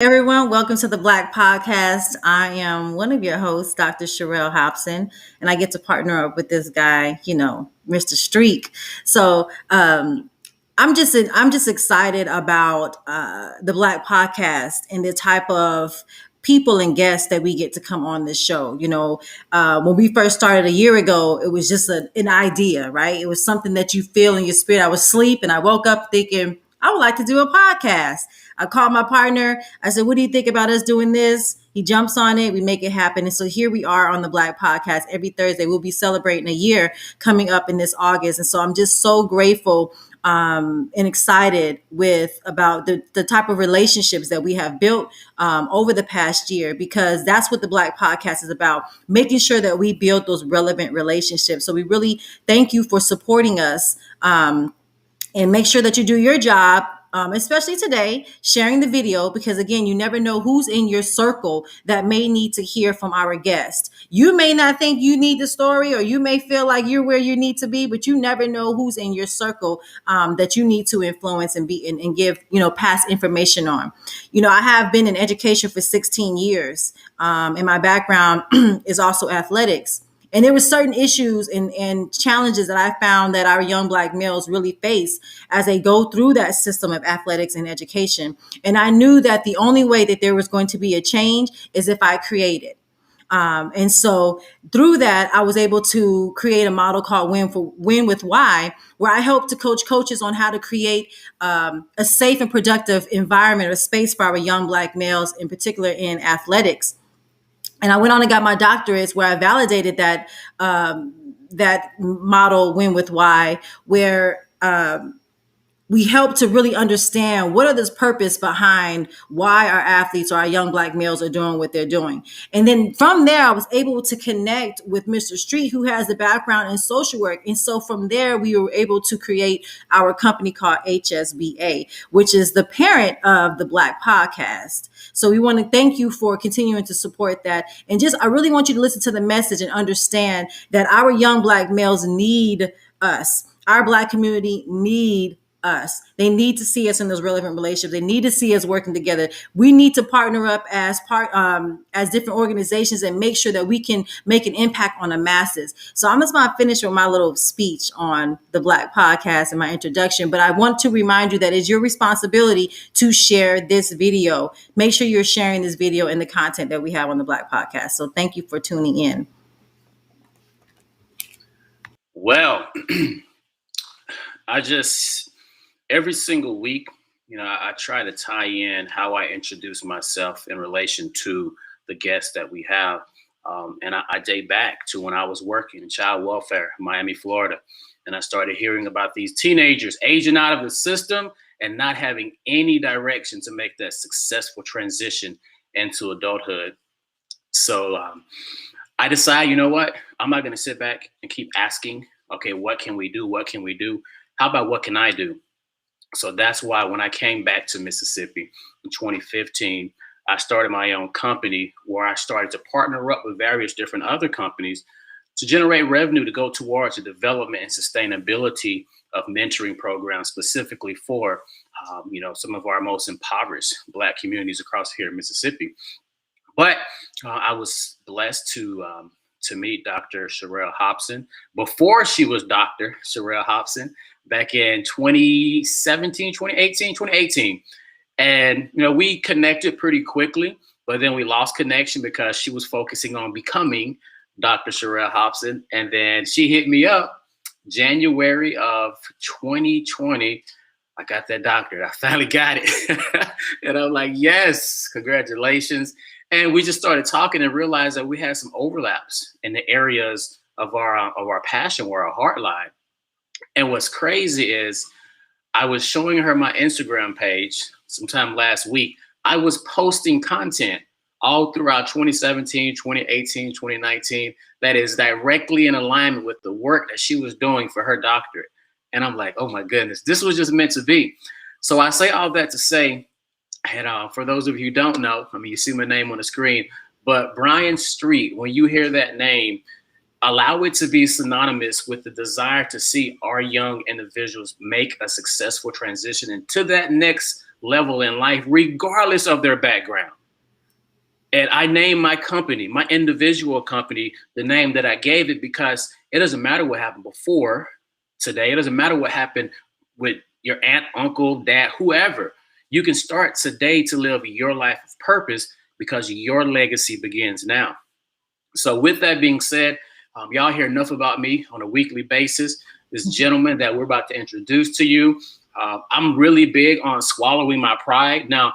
Everyone, welcome to the Black Podcast. I am one of your hosts, Dr. Sherelle Hobson, and I get to partner up with this guy, Mr. Streak. So I'm just excited about the Black Podcast and the type of people and guests that we get to come on this show. When we first started a year ago, it was just an idea, right? It was something that you feel in your spirit. I was asleep and I woke up thinking, I would like to do a podcast. I called my partner. I said, what do you think about us doing this? He jumps on it. We make it happen. And so here we are on the Black Podcast every Thursday. We'll be celebrating a year coming up in this August. And so I'm just so grateful and excited about the type of relationships that we have built over the past year, because that's what the Black Podcast is about, making sure that we build those relevant relationships. So we really thank you for supporting us. And make sure that you do your job, especially today, sharing the video, because again, you never know who's in your circle that may need to hear from our guest. You may not think you need the story, or you may feel like you're where you need to be, but you never know who's in your circle that you need to influence and give, pass information on. I have been in education for 16 years, and my background is also athletics. And there were certain issues and challenges that I found that our young Black males really face as they go through that system of athletics and education. And I knew that the only way that there was going to be a change is if I created. And so through that, I was able to create a model called Win with Why, where I help to coach coaches on how to create a safe and productive environment or space for our young Black males, in particular in athletics. And I went on and got my doctorates, where I validated that that model, Win with Why, where we help to really understand what are this purpose behind why our athletes or our young Black males are doing what they're doing. And then from there, I was able to connect with Mr. Street, who has the background in social work. And so from there, we were able to create our company called HSBA, which is the parent of the Black Podcast. So we want to thank you for continuing to support that. And I really want you to listen to the message and understand that our young Black males need us. Our Black community need us. They need to see us in those relevant relationships. They need to see us working together. We need to partner up as different organizations and make sure that we can make an impact on the masses. So I'm just going to finish with my little speech on the Black Podcast and my introduction. But I want to remind you that it's your responsibility to share this video. Make sure you're sharing this video and the content that we have on the Black Podcast. So thank you for tuning in. Well, every single week, I try to tie in how I introduce myself in relation to the guests that we have. And I date back to when I was working in child welfare in Miami, Florida. And I started hearing about these teenagers aging out of the system and not having any direction to make that successful transition into adulthood. So I decided, you know what? I'm not going to sit back and keep asking, okay, what can we do? What can we do? How about what can I do? So that's why when I came back to Mississippi in 2015, I started my own company, where I started to partner up with various different other companies to generate revenue to go towards the development and sustainability of mentoring programs, specifically for, some of our most impoverished Black communities across here in Mississippi. But I was blessed to meet Dr. Sherelle Hobson before she was Dr. Sherelle Hobson, back in 2018. And, we connected pretty quickly, but then we lost connection because she was focusing on becoming Dr. Sherelle Hobson. And then she hit me up January of 2020. I got that doctorate. I finally got it. And I'm like, yes, congratulations. And we just started talking and realized that we had some overlaps in the areas of our passion, where our heart lied. And what's crazy is I was showing her my Instagram page sometime last week. I was posting content all throughout 2017, 2018, 2019 that is directly in alignment with the work that she was doing for her doctorate. And I'm like, oh my goodness, this was just meant to be. So I say all that to say, and for those of you who don't know, you see my name on the screen, but Brian Street, when you hear that name, allow it to be synonymous with the desire to see our young individuals make a successful transition into that next level in life, regardless of their background. And I named my company, my individual company, the name that I gave it, because it doesn't matter what happened before today. It doesn't matter what happened with your aunt, uncle, dad, whoever. You can start today to live your life of purpose because your legacy begins now. So with that being said, y'all hear enough about me on a weekly basis. This gentleman that we're about to introduce to you, I'm really big on swallowing my pride. Now,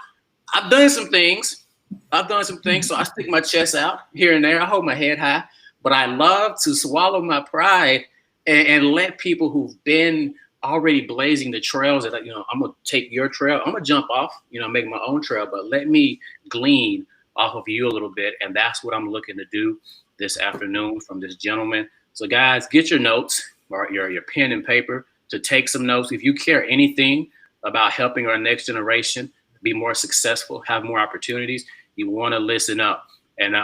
I've done some things, so I stick my chest out here and there. I hold my head high, but I love to swallow my pride and let people who've been already blazing the trails that, I'm going to take your trail. I'm going to jump off, make my own trail, but let me glean off of you a little bit. And that's what I'm looking to do this afternoon from this gentleman. So guys, get your notes or your pen and paper to take some notes. If you care anything about helping our next generation be more successful, have more opportunities, you want to listen up. And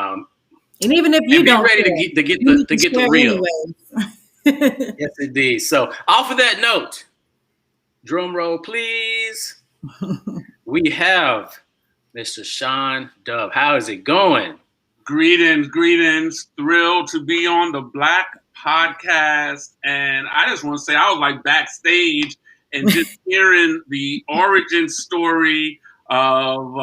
even if you don't, be ready to get the real. Yes, indeed. So off of that note, drum roll, please. We have Mr. Shawn Dove. How is it going? Greetings. Thrilled to be on the Black Podcast. And I just want to say I was like backstage and just hearing the origin story of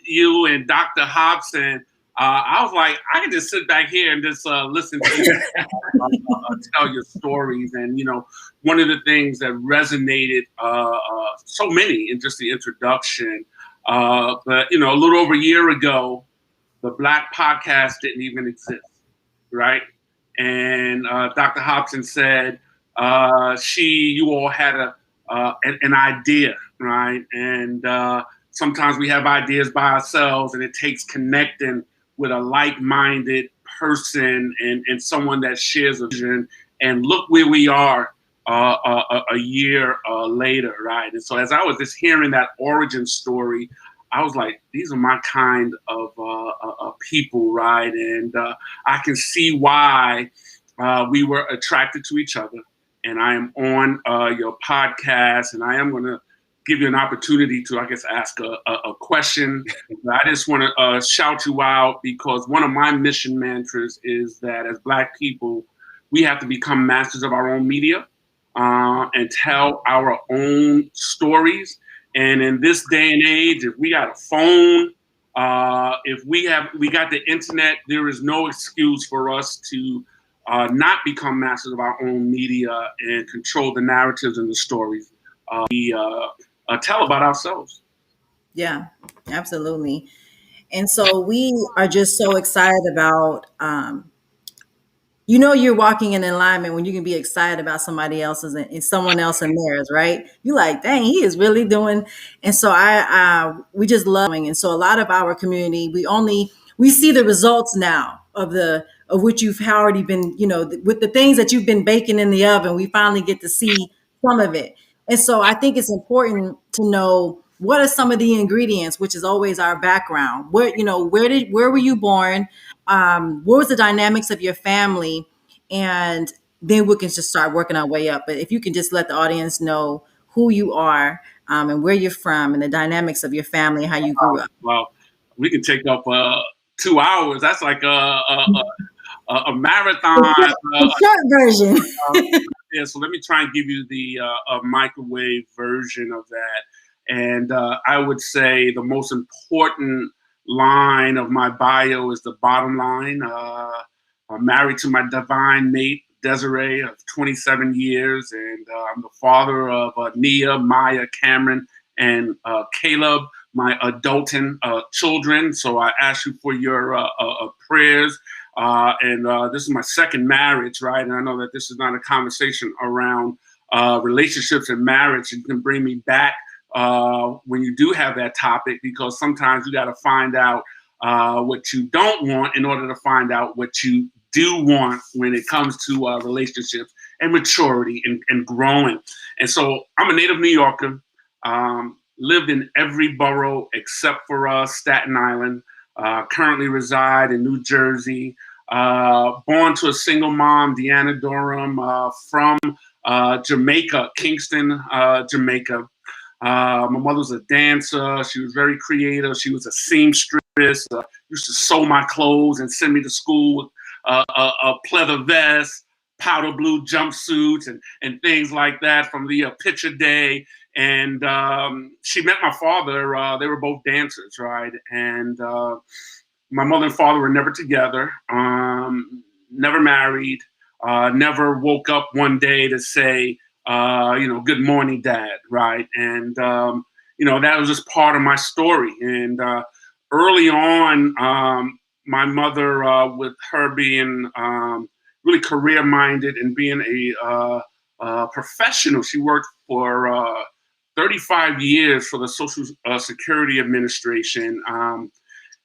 you and Dr. Hobson. I was like, I can just sit back here and just listen to you tell your stories. And, one of the things that resonated so many in just the introduction, but, a little over a year ago, the Black Podcast didn't even exist, right? And Dr. Hobson said you all had an idea, right? And sometimes we have ideas by ourselves, and it takes connecting with a like-minded person and someone that shares a vision. And look where we are a year later, right? And so as I was just hearing that origin story, I was like, these are my kind of people, right? And I can see why we were attracted to each other. And I am on your podcast, and I am going to give you an opportunity to, I guess, ask a question. I just want to shout you out because one of my mission mantras is that as Black people, we have to become masters of our own media and tell our own stories. And in this day and age, if we got a phone, if we got the internet, there is no excuse for us to not become masters of our own media and control the narratives and the stories we tell about ourselves. Yeah, absolutely. And so we are just so excited about, you're walking in alignment when you can be excited about somebody else's and someone else in theirs, right? You like, dang, he is really doing. And so we just love it. And so a lot of our community, we see the results now of what you've already been, with the things that you've been baking in the oven, we finally get to see some of it. And so I think it's important to know what are some of the ingredients, which is always our background. Where were you born? What was the dynamics of your family? And then we can just start working our way up. But if you can just let the audience know who you are and where you're from and the dynamics of your family and how you grew up. Well, we can take up 2 hours. That's like a marathon. The short version. Yeah, so let me try and give you the microwave version of that. And I would say the most important line of my bio is the bottom line. I'm married to my divine mate, Desiree, of 27 years. And I'm the father of Nia, Maya, Cameron, and Caleb, my adulting children. So I ask you for your prayers. And this is my second marriage, right? And I know that this is not a conversation around relationships and marriage. You can bring me back when you do have that topic, because sometimes you got to find out what you don't want in order to find out what you do want when it comes to relationships and maturity and growing. And so I'm a native New Yorker, lived in every borough except for Staten Island, currently reside in New Jersey, born to a single mom, Deanna Durham, from Jamaica, Kingston, Jamaica. My mother was a dancer. She was very creative. She was a seamstress. Used to sew my clothes and send me to school with a pleather vest, powder blue jumpsuits, and things like that from the picture day. And she met my father. They were both dancers, right? And my mother and father were never together, never married, never woke up one day to say, good morning, Dad, right? And, that was just part of my story. And early on, my mother, with her being really career-minded and being a professional, she worked for 35 years for the Social Security Administration.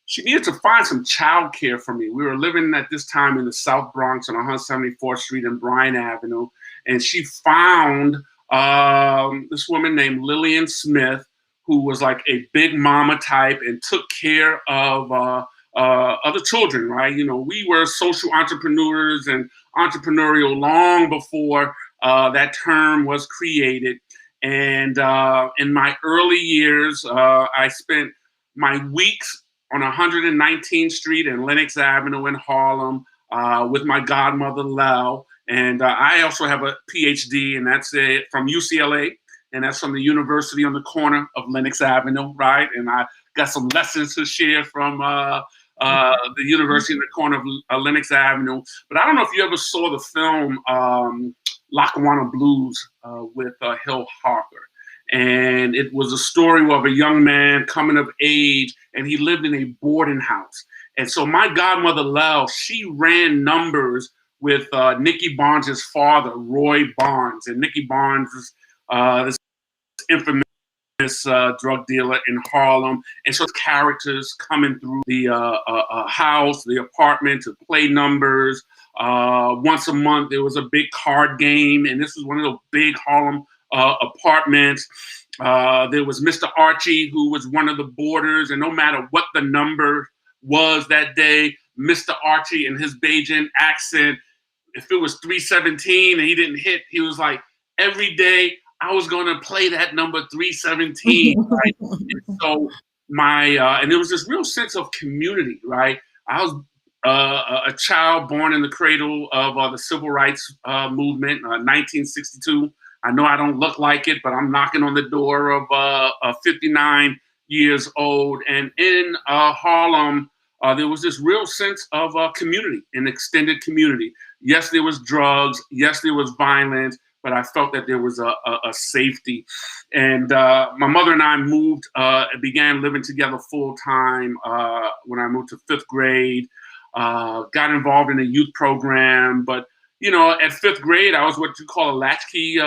She needed to find some childcare for me. We were living at this time in the South Bronx on 174th Street and Bryant Avenue. And she found this woman named Lillian Smith, who was like a big mama type and took care of other children, right? We were social entrepreneurs and entrepreneurial long before that term was created. And in my early years, I spent my weeks on 119th Street and Lenox Avenue in Harlem with my godmother, Lau. And I also have a PhD, and that's from UCLA, and that's from the university on the corner of Lenox Avenue, right? And I got some lessons to share from the university in the corner of Lenox Avenue. But I don't know if you ever saw the film Lackawanna Blues with Hill Harper. And it was a story of a young man coming of age, and he lived in a boarding house. And so my godmother, Lau, she ran numbers with Nicky Barnes' father, Roy Barnes. And Nicky Barnes is this infamous drug dealer in Harlem. And so characters coming through the house, the apartment to play numbers. Once a month, there was a big card game. And this was one of those big Harlem apartments. There was Mr. Archie, who was one of the boarders, and no matter what the number was that day, Mr. Archie in his Bajan accent, if it was 317 and he didn't hit, he was like, every day I was going to play that number 317, right? And so and there was this real sense of community, right? I was a child born in the cradle of the civil rights movement, 1962. I know I don't look like it, but I'm knocking on the door of 59 years old. And in Harlem, there was this real sense of community, an extended community. Yes, there was drugs. Yes, there was violence, but I felt that there was a safety. And my mother and I moved, began living together full time when I moved to 5th grade, got involved in a youth program, but at 5th grade, I was what you call a latchkey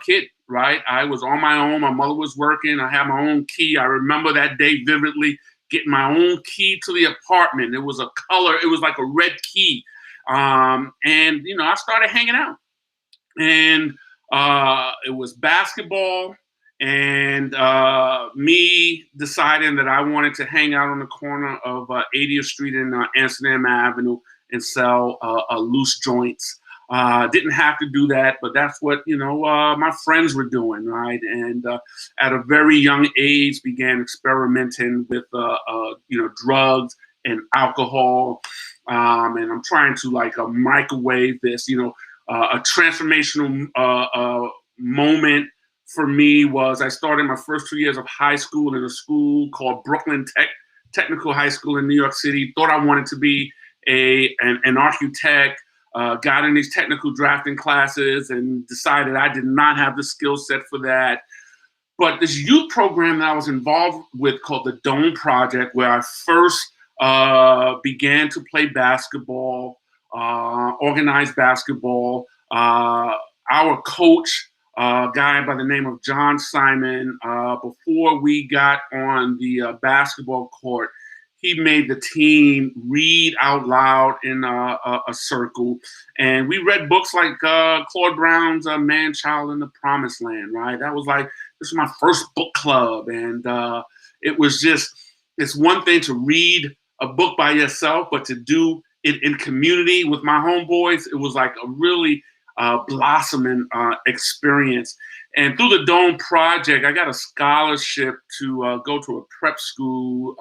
kid, right? I was on my own. My mother was working. I had my own key. I remember that day vividly, getting my own key to the apartment. It was a color. It was like a red key. And I started hanging out. And it was basketball and me deciding that I wanted to hang out on the corner of 80th Street and Amsterdam Avenue and sell loose joints. Didn't have to do that, but that's what, my friends were doing, right? And at a very young age, began experimenting with, drugs and alcohol. And I'm trying to microwave this, a transformational moment for me was I started my first 2 years of high school in a school called Brooklyn Technical High School in New York City. Thought I wanted to be an architect. Got in these technical drafting classes and decided I did not have the skill set for that. But this youth program that I was involved with called the Dome Project, where I first began to play basketball, organized basketball. Our coach, a guy by the name of John Simon, before we got on the basketball court, he made the team read out loud in a circle. And we read books like Claude Brown's Man, Child in the Promised Land, right? This was my first book club. And it was just, it's one thing to read a book by yourself, but to do it in community with my homeboys, it was like a really blossoming experience. And through the Dome Project, I got a scholarship to go to a prep school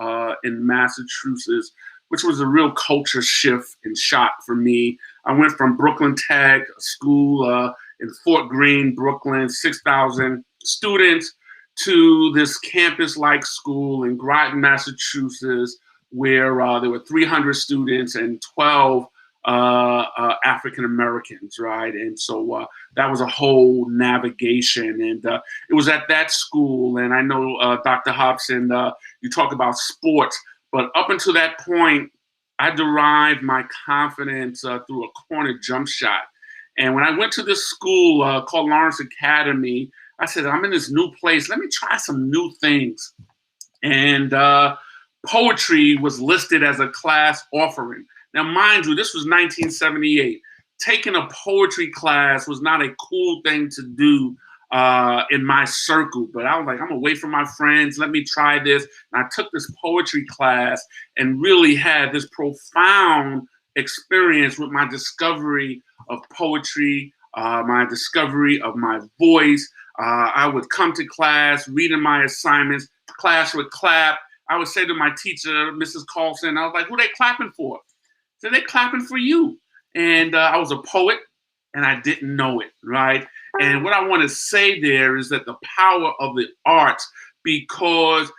in Massachusetts, which was a real culture shift and shock for me. I went from Brooklyn Tech, a school in Fort Greene, Brooklyn, 6,000 students, to this campus-like school in Groton, Massachusetts, where there were 300 students and 12 African Americans, right? And so that was a whole navigation. And it was at that school, and I know, Dr. Hobson, you talk about sports, but up until that point, I derived my confidence through a corner jump shot. And when I went to this school called Lawrence Academy, I said, I'm in this new place. Let me try some new things. And poetry was listed as a class offering. Now, mind you, this was 1978. Taking a poetry class was not a cool thing to do in my circle, but I was like, I'm away from my friends. Let me try this. And I took this poetry class and really had this profound experience with my discovery of poetry, my discovery of my voice. I would come to class, reading my assignments, class would clap. I would say to my teacher, Mrs. Carlson, I was like, who they clapping for? So they clapping for you. And I was a poet and I didn't know it, right? And what I want to say there is that the power of the arts, because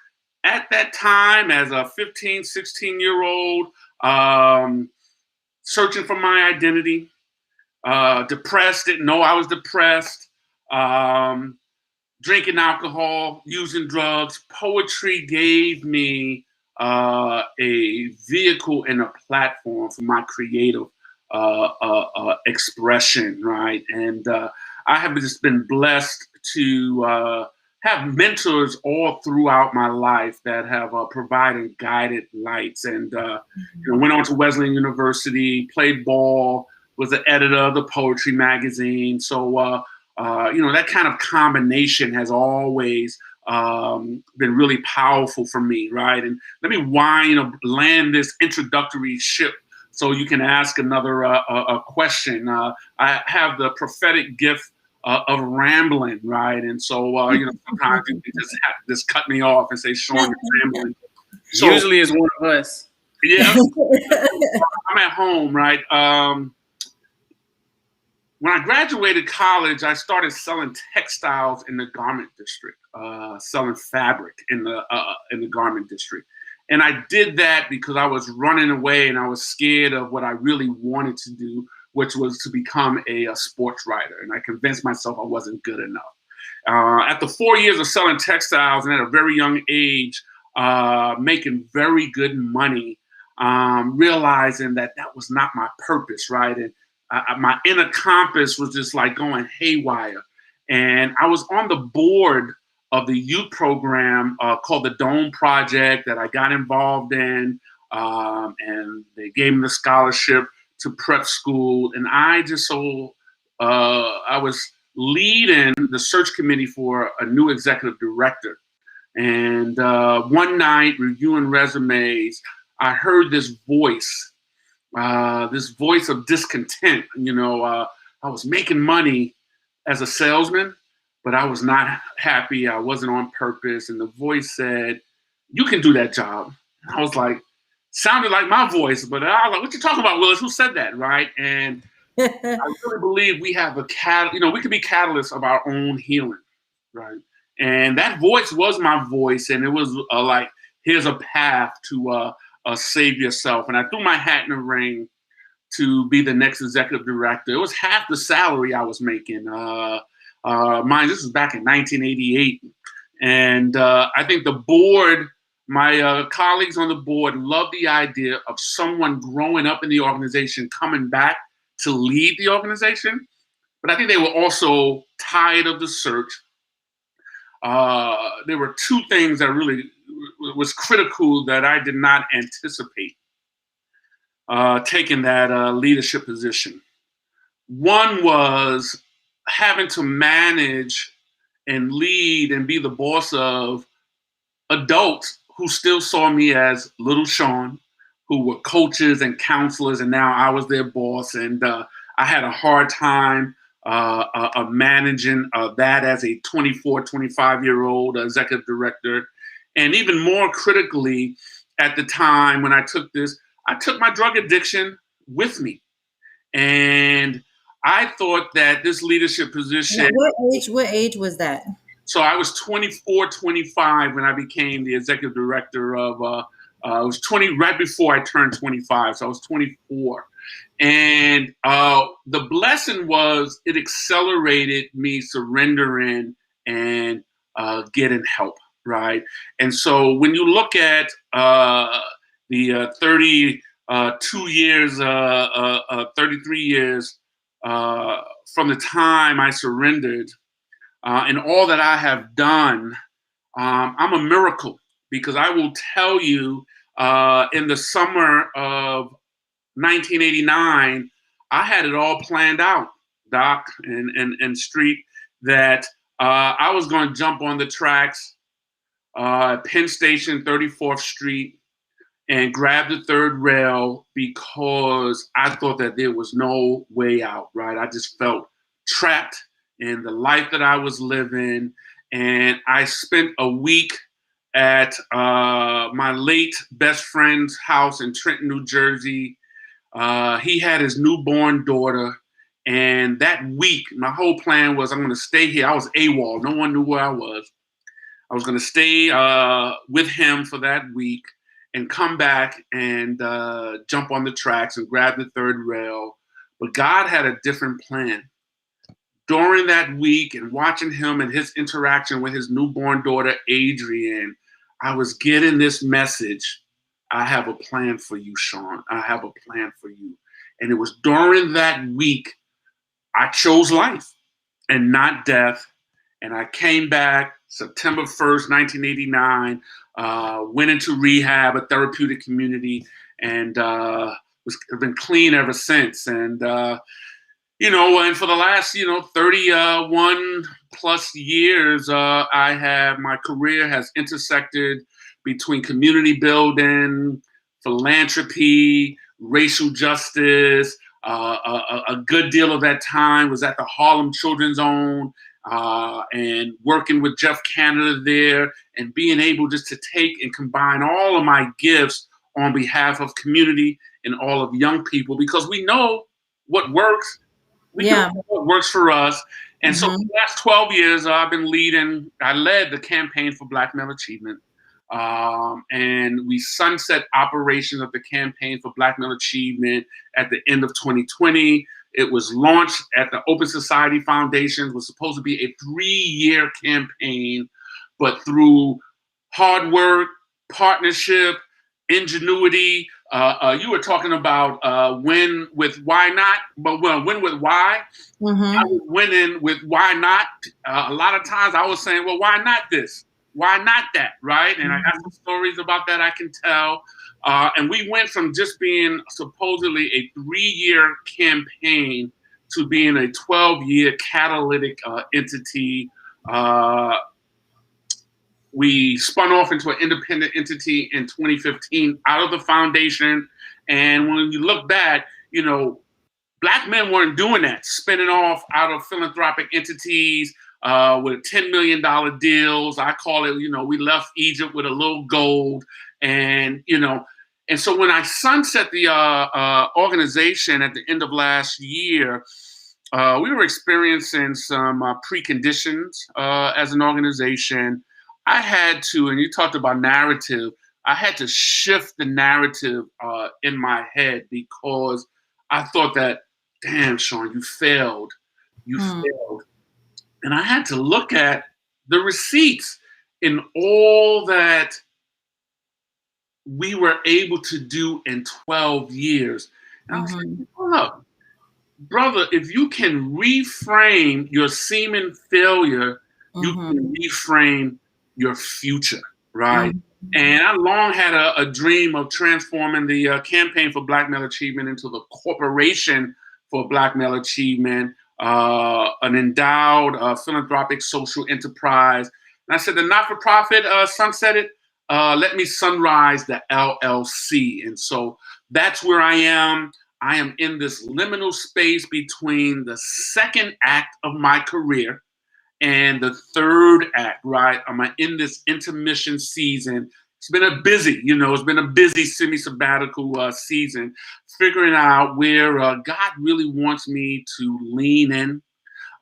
at that time, as a 15, 16-year-old, searching for my identity, depressed, didn't know I was depressed, drinking alcohol, using drugs, poetry gave me a vehicle and a platform for my creative expression, right? And I have just been blessed to have mentors all throughout my life that have provided guided lights. And went on to Wesleyan University, played ball, was the editor of the poetry magazine. So that kind of combination has always been really powerful for me, right? And let me land this introductory ship so you can ask another a question. I have the prophetic gift of rambling, right? And so, sometimes you can just cut me off and say, Shawn, you're rambling. So, usually it's one of us. Yeah. I'm at home, right? When I graduated college, I started selling textiles in the garment district, selling fabric in the garment district. And I did that because I was running away and I was scared of what I really wanted to do, which was to become a sports writer. And I convinced myself I wasn't good enough. After 4 years of selling textiles and at a very young age, making very good money, realizing that was not my purpose, right? And my inner compass was just like going haywire. And I was on the board of the youth program called the Dome Project that I got involved in. And they gave me the scholarship to prep school. And I was leading the search committee for a new executive director. And one night, reviewing resumes, I heard this voice of discontent. I was making money as a salesman, but I was not happy. I wasn't on purpose. And the voice said, you can do that job. And I was like, sounded like my voice, but I was like, what you talking about, Willis? Who said that, right? And I really believe we have we can be catalysts of our own healing, right? And that voice was my voice, and it was like, here's a path to save yourself. And I threw my hat in the ring to be the next executive director. It was half the salary I was making. This was back in 1988. And I think the board, my colleagues on the board, loved the idea of someone growing up in the organization coming back to lead the organization. But I think they were also tired of the search. There were two things that really was critical that I did not anticipate taking that leadership position. One was having to manage and lead and be the boss of adults who still saw me as little Shawn, who were coaches and counselors, and now I was their boss. And I had a hard time managing that as a 24, 25-year-old executive director. And even more critically, at the time when I took this, I took my drug addiction with me. And I thought that this leadership position. What age was that? So I was 24, 25 when I became the executive director of, it was 20, right before I turned 25. So I was 24. And the blessing was it accelerated me surrendering and getting help, right? And so when you look at the 32 years, 33 years from the time I surrendered and all that I have done, I'm a miracle, because I will tell you in the summer of 1989, I had it all planned out, Doc and Street, that I was going to jump on the tracks at Penn Station, 34th Street, and grab the third rail, because I thought that there was no way out, right? I just felt trapped in the life that I was living. And I spent a week at my late best friend's house in Trenton, New Jersey. He had his newborn daughter. And that week, my whole plan was I'm going to stay here. I was AWOL. No one knew where I was. I was going to stay with him for that week and come back and jump on the tracks and grab the third rail. But God had a different plan. During that week and watching him and his interaction with his newborn daughter, Adrian, I was getting this message. I have a plan for you, Shawn. I have a plan for you. And it was during that week I chose life and not death. And I came back September 1st, 1989, went into rehab, a therapeutic community, and have been clean ever since. And, and for the last, 31 plus years, my career has intersected between community building, philanthropy, racial justice. A good deal of that time was at the Harlem Children's Zone, and working with Jeff Canada there, and being able just to take and combine all of my gifts on behalf of community and all of young people, because we know what works. We know what works for us. And so for the last 12 years, I led the campaign for Black Male Achievement. And we sunset operations of the campaign for Black Male Achievement at the end of 2020. It was launched at the Open Society Foundation. It was supposed to be a 3-year campaign, but through hard work, partnership, ingenuity. You were talking about win with why not, but win with why. I was winning with why not. A lot of times I was saying, well, why not this? Why not that, right? And I got some stories about that I can tell. And we went from just being supposedly a 3-year campaign to being a 12-year catalytic entity. We spun off into an independent entity in 2015 out of the foundation. And when you look back, Black men weren't doing that, spinning off out of philanthropic entities with $10 million deals. I call it, we left Egypt with a little gold. And so when I sunset the organization at the end of last year, we were experiencing some preconditions as an organization. I had to, and you talked about narrative, I had to shift the narrative in my head, because I thought that, damn, Shawn, you failed. You failed. And I had to look at the receipts in all that we were able to do in 12 years. And I was like, hold up, brother, if you can reframe your seeming failure, you can reframe your future, right? And I long had a dream of transforming the campaign for Black Male Achievement into the Corporation for Black Male Achievement, an endowed philanthropic social enterprise. And I said, the not-for-profit sunsetted, let me sunrise the LLC. And so that's where I am. I am in this liminal space between the second act of my career and the third act, right? I'm in this intermission season. It's been it's been a busy semi-sabbatical season, figuring out where God really wants me to lean in.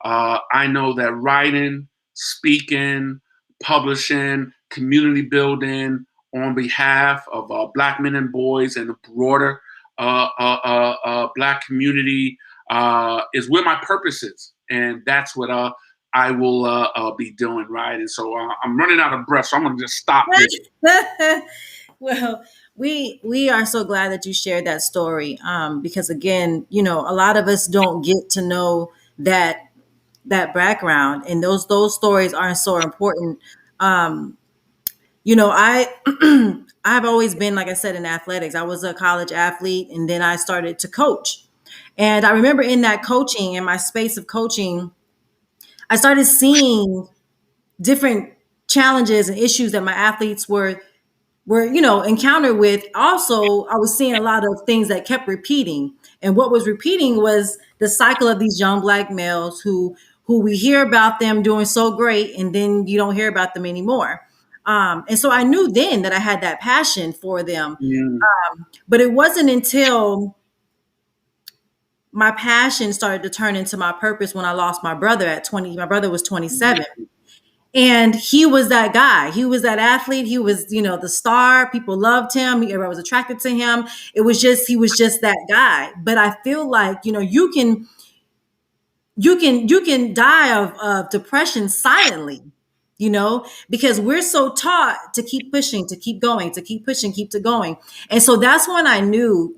I know that writing, speaking, publishing, community building on behalf of Black men and boys and the broader Black community is where my purpose is. And that's what I will be doing, right? And so I'm running out of breath, so I'm going to just stop there. Well, we are so glad that you shared that story, because again, a lot of us don't get to know that background, and those stories aren't so important. I I've always been, like I said, in athletics. I was a college athlete, and then I started to coach. And I remember in that coaching, in my space of coaching, I started seeing different challenges and issues that my athletes were encountered with. Also, I was seeing a lot of things that kept repeating, and what was repeating was the cycle of these young Black males who we hear about them doing so great, and then you don't hear about them anymore. And so I knew then that I had that passion for them. Mm. But it wasn't until my passion started to turn into my purpose when I lost my brother at 20. My brother was 27. And he was that guy. He was that athlete. He was, the star. People loved him. Everybody was attracted to him. He was just that guy. But I feel like, you can die of depression silently, because we're so taught to keep pushing, to keep going, to keep pushing, keep to going. And so that's when I knew,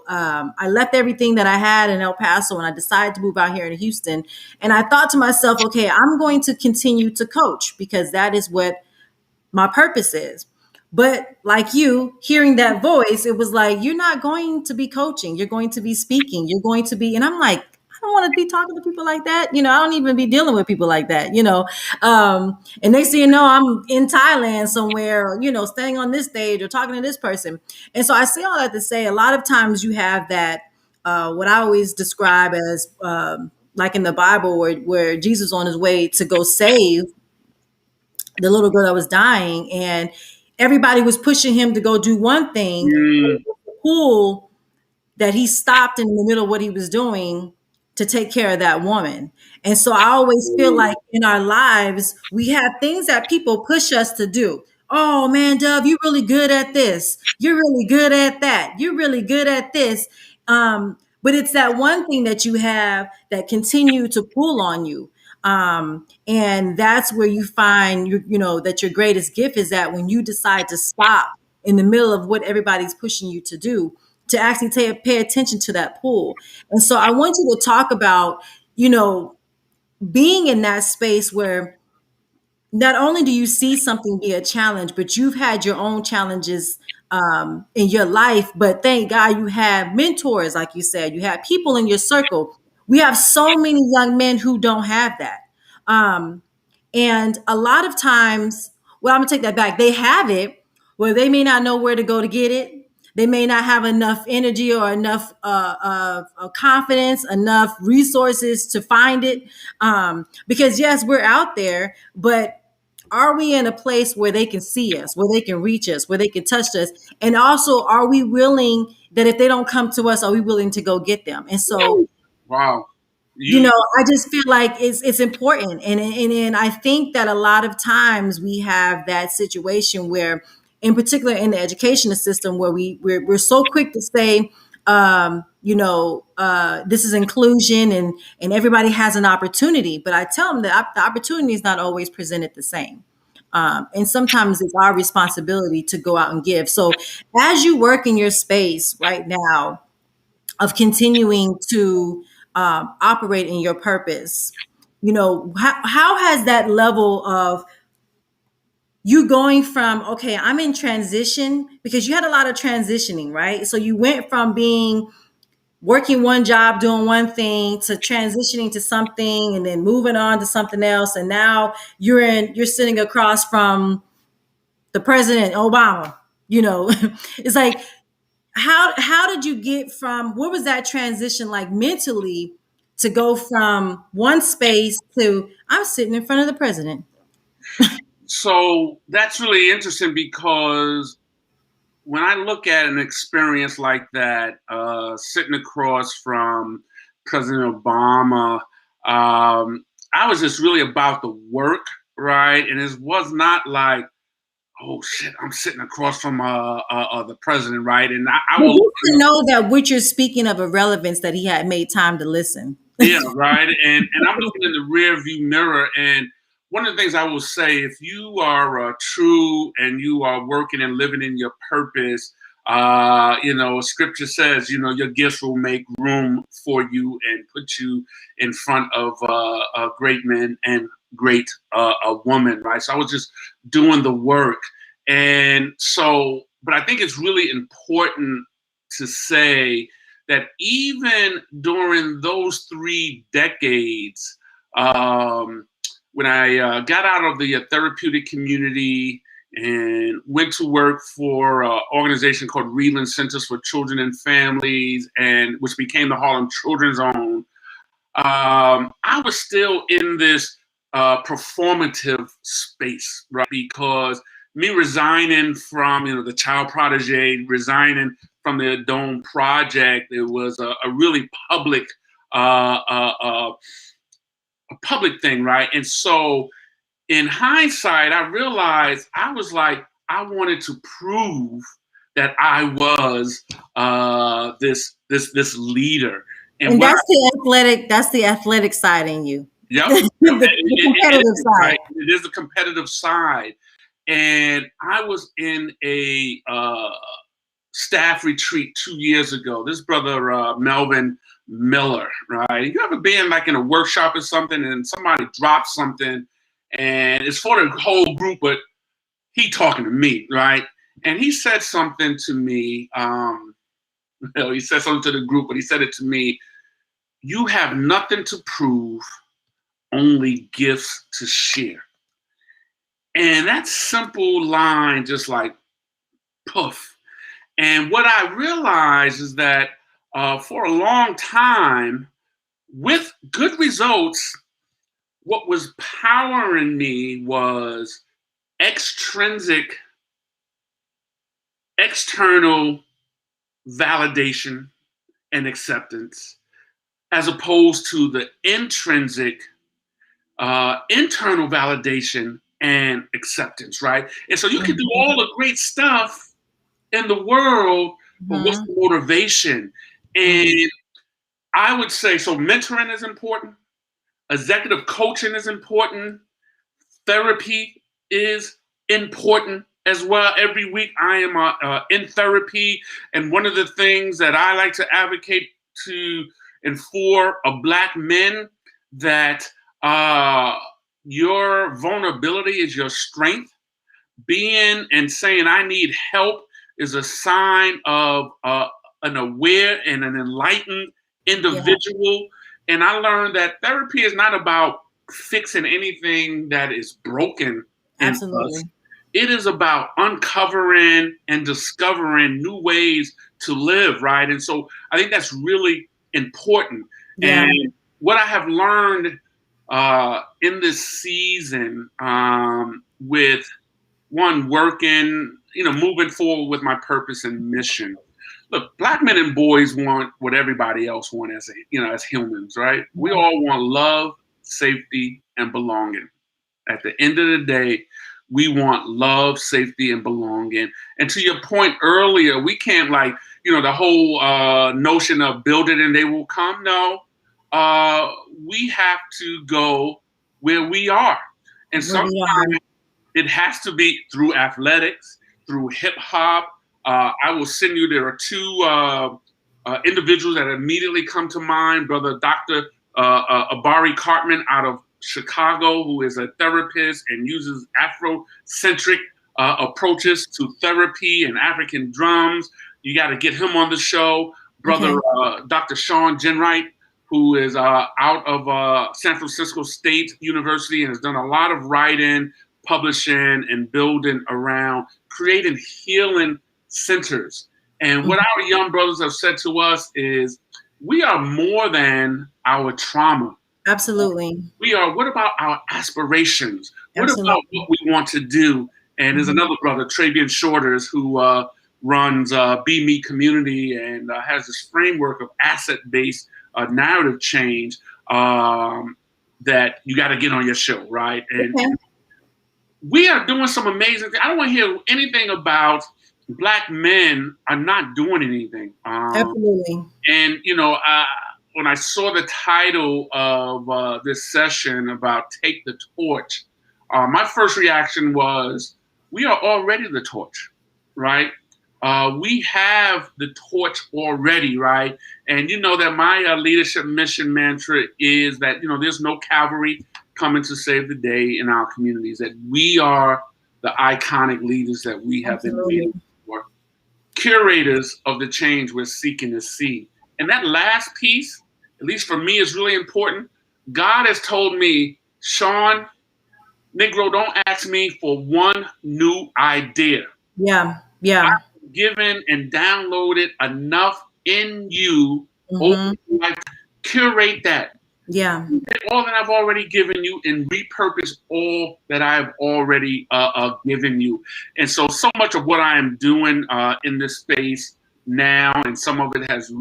I left everything that I had in El Paso, and I decided to move out here in Houston. And I thought to myself, okay, I'm going to continue to coach because that is what my purpose is. But like you, hearing that voice, it was like, you're not going to be coaching. You're going to be speaking. You're going to be, and I'm like, I don't want to be talking to people like that. I don't even be dealing with people like that, and next thing you know, I'm in Thailand somewhere, staying on this stage or talking to this person. And so I say all that to say, a lot of times you have that, what I always describe as, like in the Bible where Jesus on his way to go save the little girl that was dying, and everybody was pushing him to go do one thing. Mm. Cool that he stopped in the middle of what he was doing to take care of that woman. And so I always feel like in our lives, we have things that people push us to do. Oh man, Dove, you're really good at this. You're really good at that. You're really good at this. But it's that one thing that you have that continue to pull on you. And that's where you find, that your greatest gift is that when you decide to stop in the middle of what everybody's pushing you to do, to actually pay attention to that pull. And so I want you to talk about, being in that space where not only do you see something be a challenge, but you've had your own challenges in your life. But thank God you have mentors, like you said, you have people in your circle. We have so many young men who don't have that. And a lot of times, well, I'm gonna take that back. They have it, where they may not know where to go to get it. They may not have enough energy or enough confidence, enough resources to find it. Because yes, we're out there, but are we in a place where they can see us, where they can reach us, where they can touch us? And also, are we willing that if they don't come to us, are we willing to go get them? And so, wow. I just feel like it's important. And I think that a lot of times we have that situation where, in particular in the education system, where we're so quick to say, this is inclusion and everybody has an opportunity. But I tell them that the opportunity is not always presented the same. And sometimes it's our responsibility to go out and give. So as you work in your space right now of continuing to operate in your purpose, how has that level of you going from, okay, I'm in transition, because you had a lot of transitioning, right? So you went from working one job, doing one thing, to transitioning to something and then moving on to something else. And now you're sitting across from the President Obama, it's like, how did you get from, what was that transition like mentally to go from one space to I'm sitting in front of the president? So that's really interesting because when I look at an experience like that, sitting across from President Obama, I was just really about the work, right? And it was not like, oh shit, I'm sitting across from the president, right? And I But will, just to know that what you're speaking of irrelevance, that he had made time to listen. yeah, right. And I'm looking in the rear view mirror, and one of the things I will say, if you are true and you are working and living in your purpose, Scripture says, your gifts will make room for you and put you in front of great men and great a woman, right? So I was just doing the work, and so, but I think it's really important to say that even during those 3 decades, when I got out of the therapeutic community and went to work for an organization called Revson Centers for Children and Families, and which became the Harlem Children's Zone, I was still in this performative space, right? Because me resigning from, the child protege, resigning from the Dome Project, it was a really public, a public thing, right? And so, in hindsight, I realized I was like, I wanted to prove that I was this leader, and that's the athletic side in you. Yep. The competitive side. Right? It is the competitive side. And I was in a staff retreat 2 years ago. This brother, Melvin Miller, right? You ever been like in a workshop or something and somebody drops something and it's for the whole group, but he talking to me, right? And he said something to me. He said something to the group, but he said it to me. You have nothing to prove, only gifts to share. And that simple line just like poof. And what I realized is that for a long time, with good results, what was powering me was extrinsic, external validation and acceptance, as opposed to the intrinsic, internal validation and acceptance, right? And so you can do all the great stuff in the world, but what's the motivation? And I would say, so mentoring is important, executive coaching is important, therapy is important as well. Every week I am in therapy, and one of the things that I like to advocate to and for Black men, that your vulnerability is your strength. Being and saying I need help is a sign of an aware and an enlightened individual. Yeah. And I learned that therapy is not about fixing anything that is broken in us. It is about uncovering and discovering new ways to live, right? And so I think that's really important. Yeah. And what I have learned in this season with one working, moving forward with my purpose and mission. Look, Black men and boys want what everybody else wants as humans, right? We all want love, safety, and belonging. At the end of the day, we want love, safety, and belonging. And to your point earlier, we can't the whole notion of build it and they will come. No, we have to go where we are. And sometimes it has to be through athletics, through hip hop. I will send you, there are 2 individuals that immediately come to mind. Brother Dr. Abari Cartman out of Chicago, who is a therapist and uses Afrocentric approaches to therapy and African drums. You got to get him on the show. Brother Dr. Shawn, who is out of San Francisco State University and has done a lot of writing, publishing, and building around creating healing centers. And what our young brothers have said to us is, we are more than our trauma. Absolutely. We are, what about our aspirations? What about Absolutely. what we want to do? And there's another brother, Travian Shorters, who runs Be Me Community and has this framework of asset-based narrative change that you got to get on your show, right? And Okay. we are doing some amazing things. I don't want to hear anything about Black men are not doing anything. Absolutely. And, when I saw the title of this session about Take the Torch, my first reaction was, we are already the torch, right? We have the torch already, right? And you know that my leadership mission mantra is that, there's no cavalry coming to save the day in our communities, that we are the iconic leaders that we have been waiting for, curators of the change we're seeking to see. And that last piece, at least for me, is really important. God has told me, Shawn, Negro, don't ask me for one new idea. Yeah. Yeah. I've given and downloaded enough in you. Curate that. Yeah. All that I've already given you and repurpose all that I've already given you. And so much of what I am doing in this space now, and some of it has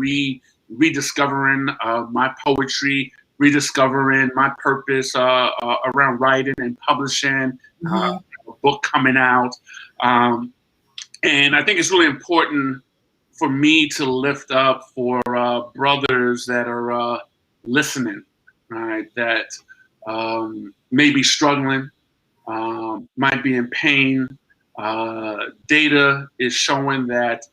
rediscovering my poetry, rediscovering my purpose around writing and publishing, a book coming out. And I think it's really important for me to lift up for brothers that are listening, right? That may be struggling, might be in pain. Data is showing that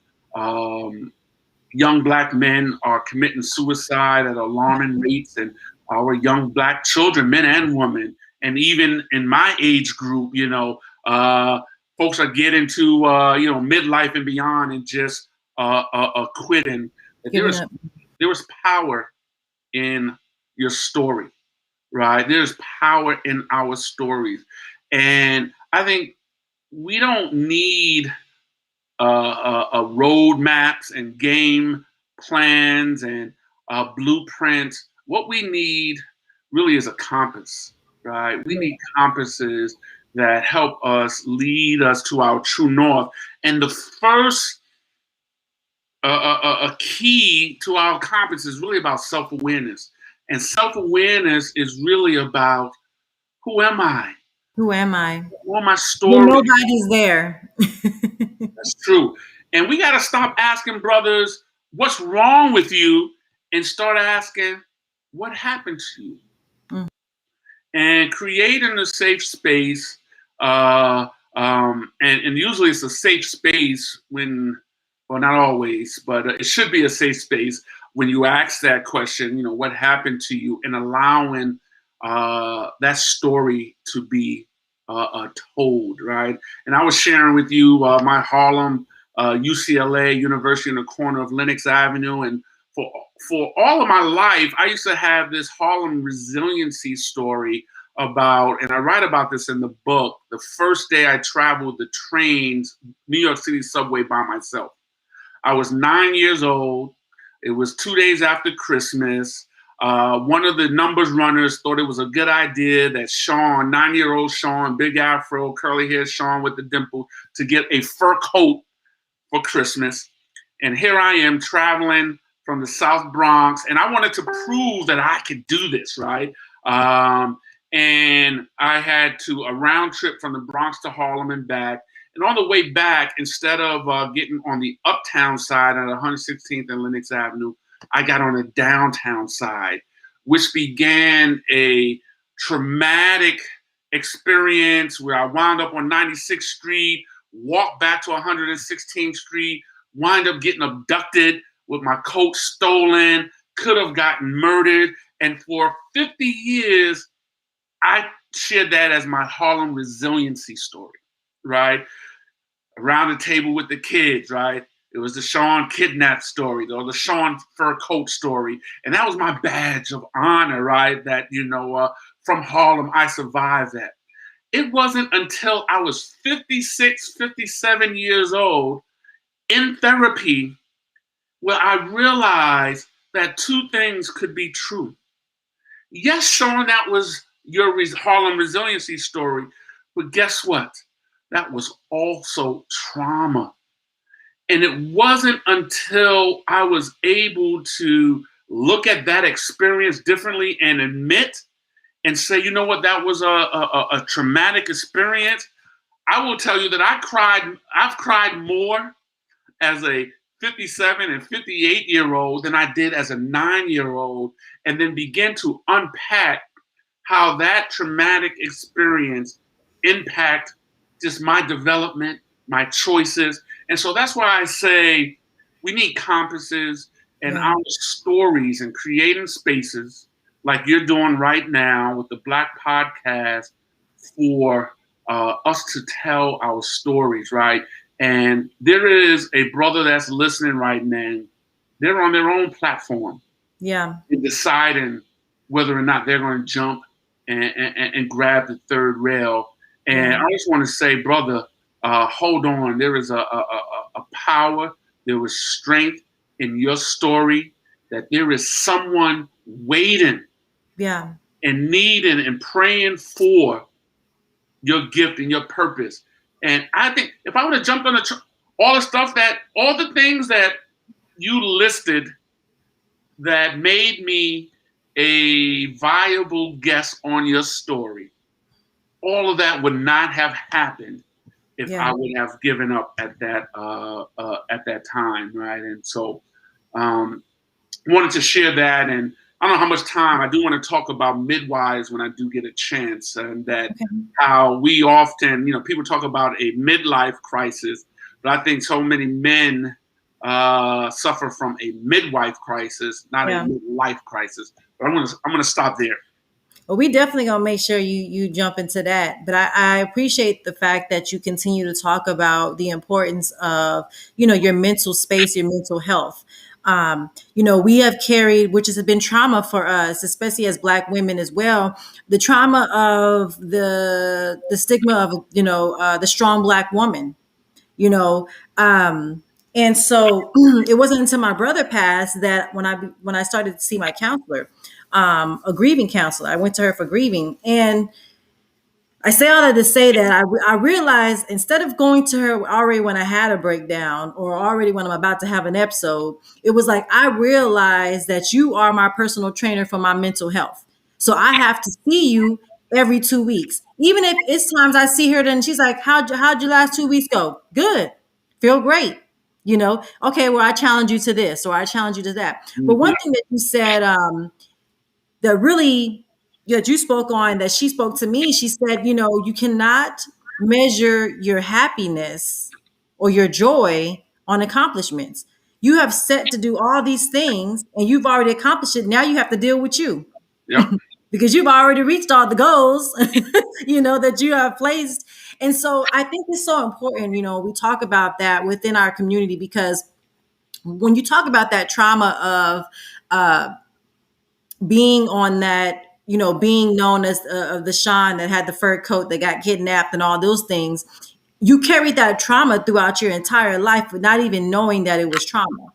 young Black men are committing suicide at alarming rates, and our young Black children, men and women, and even in my age group, folks are getting to midlife and beyond and just quitting. There was power in your story, right? There's power in our stories, and I think we don't need road maps and game plans and blueprints. What we need really is a compass, right? We need compasses that help us lead us to our true north. And the first a key to our compass is really about self-awareness. And self-awareness is really about, who am I? Who am I? What are my stories? Nobody's there. That's true. And we got to stop asking brothers, what's wrong with you? And start asking, what happened to you? And creating a safe space. And usually it's a safe space when, well, not always, but it should be a safe space when you ask that question, what happened to you, and allowing that story to be told, right? And I was sharing with you my Harlem, UCLA, University in the corner of Lenox Avenue. And for all of my life, I used to have this Harlem resiliency story about, and I write about this in the book, the first day I traveled the trains, New York City subway, by myself. I was 9 years old. It was 2 days after Christmas. One of the numbers runners thought it was a good idea that Shawn, 9-year-old Shawn, big afro, curly hair Shawn with the dimple, to get a fur coat for Christmas. And here I am traveling from the South Bronx, and I wanted to prove that I could do this, right? And I had a round trip from the Bronx to Harlem and back. And on the way back, instead of getting on the uptown side at 116th and Lenox Avenue, I got on the downtown side, which began a traumatic experience where I wound up on 96th Street, walked back to 116th Street, wind up getting abducted with my coat stolen, could have gotten murdered. And for 50 years, I shared that as my Harlem resiliency story, right? Around the table with the kids, right? It was the Shawn kidnap story, or the Shawn fur coat story. And that was my badge of honor, right? That, from Harlem, I survived that. It wasn't until I was 56, 57 years old in therapy where I realized that two things could be true. Yes, Shawn, that was your Harlem resiliency story, but guess what? That was also trauma. And it wasn't until I was able to look at that experience differently and admit and say, you know what, that was a traumatic experience. I will tell you that I've cried more as a 57 and 58-year-old than I did as a 9-year-old, and then begin to unpack how that traumatic experience impact just my development, my choices. And so that's why I say we need compasses and Yeah. our stories and creating spaces like you're doing right now with the Black Podcast for us to tell our stories, right? And there is a brother that's listening right now. They're on their own platform Yeah. and deciding whether or not they're going to jump and grab the third rail. And Yeah. I just want to say, brother, hold on. There is a power, there is strength in your story, that there is someone waiting Yeah. and needing and praying for your gift and your purpose. And I think if I would have jumped on all the stuff all the things that you listed that made me a viable guest on your story, all of that would not have happened if Yeah. I would have given up at that time, right? And so, wanted to share that. And I don't know how much time I do want to talk about midwives when I do get a chance, and that Okay. how we often, people talk about a midlife crisis, but I think so many men suffer from a midwife crisis, not a Yeah. midlife crisis. But I'm gonna stop there. Well, we definitely gonna make sure you jump into that. But I appreciate the fact that you continue to talk about the importance of your mental space, your mental health. We have carried, which has been trauma for us, especially as Black women as well. The trauma of the stigma of the strong Black woman. You know, and so it wasn't until my brother passed that when I started to see my counselor, a grieving counselor. I went to her for grieving, and I say all that to say that I realized instead of going to her already when I had a breakdown or already when I'm about to have an episode, it was like I realized that you are my personal trainer for my mental health. So I have to see you every 2 weeks. Even if it's times I see her, then she's like, how'd your last 2 weeks go? Good. Feel great. Okay, well, I challenge you to this or I challenge you to that. But Mhm. one thing that you said, that really that you spoke on, that she spoke to me, she said, you cannot measure your happiness or your joy on accomplishments. You have set to do all these things and you've already accomplished it. Now you have to deal with you Yep. because you've already reached all the goals that you have placed. And so I think it's so important, we talk about that within our community, because when you talk about that trauma of being on that, being known as the Shawn that had the fur coat that got kidnapped and all those things, you carried that trauma throughout your entire life, but not even knowing that it was trauma.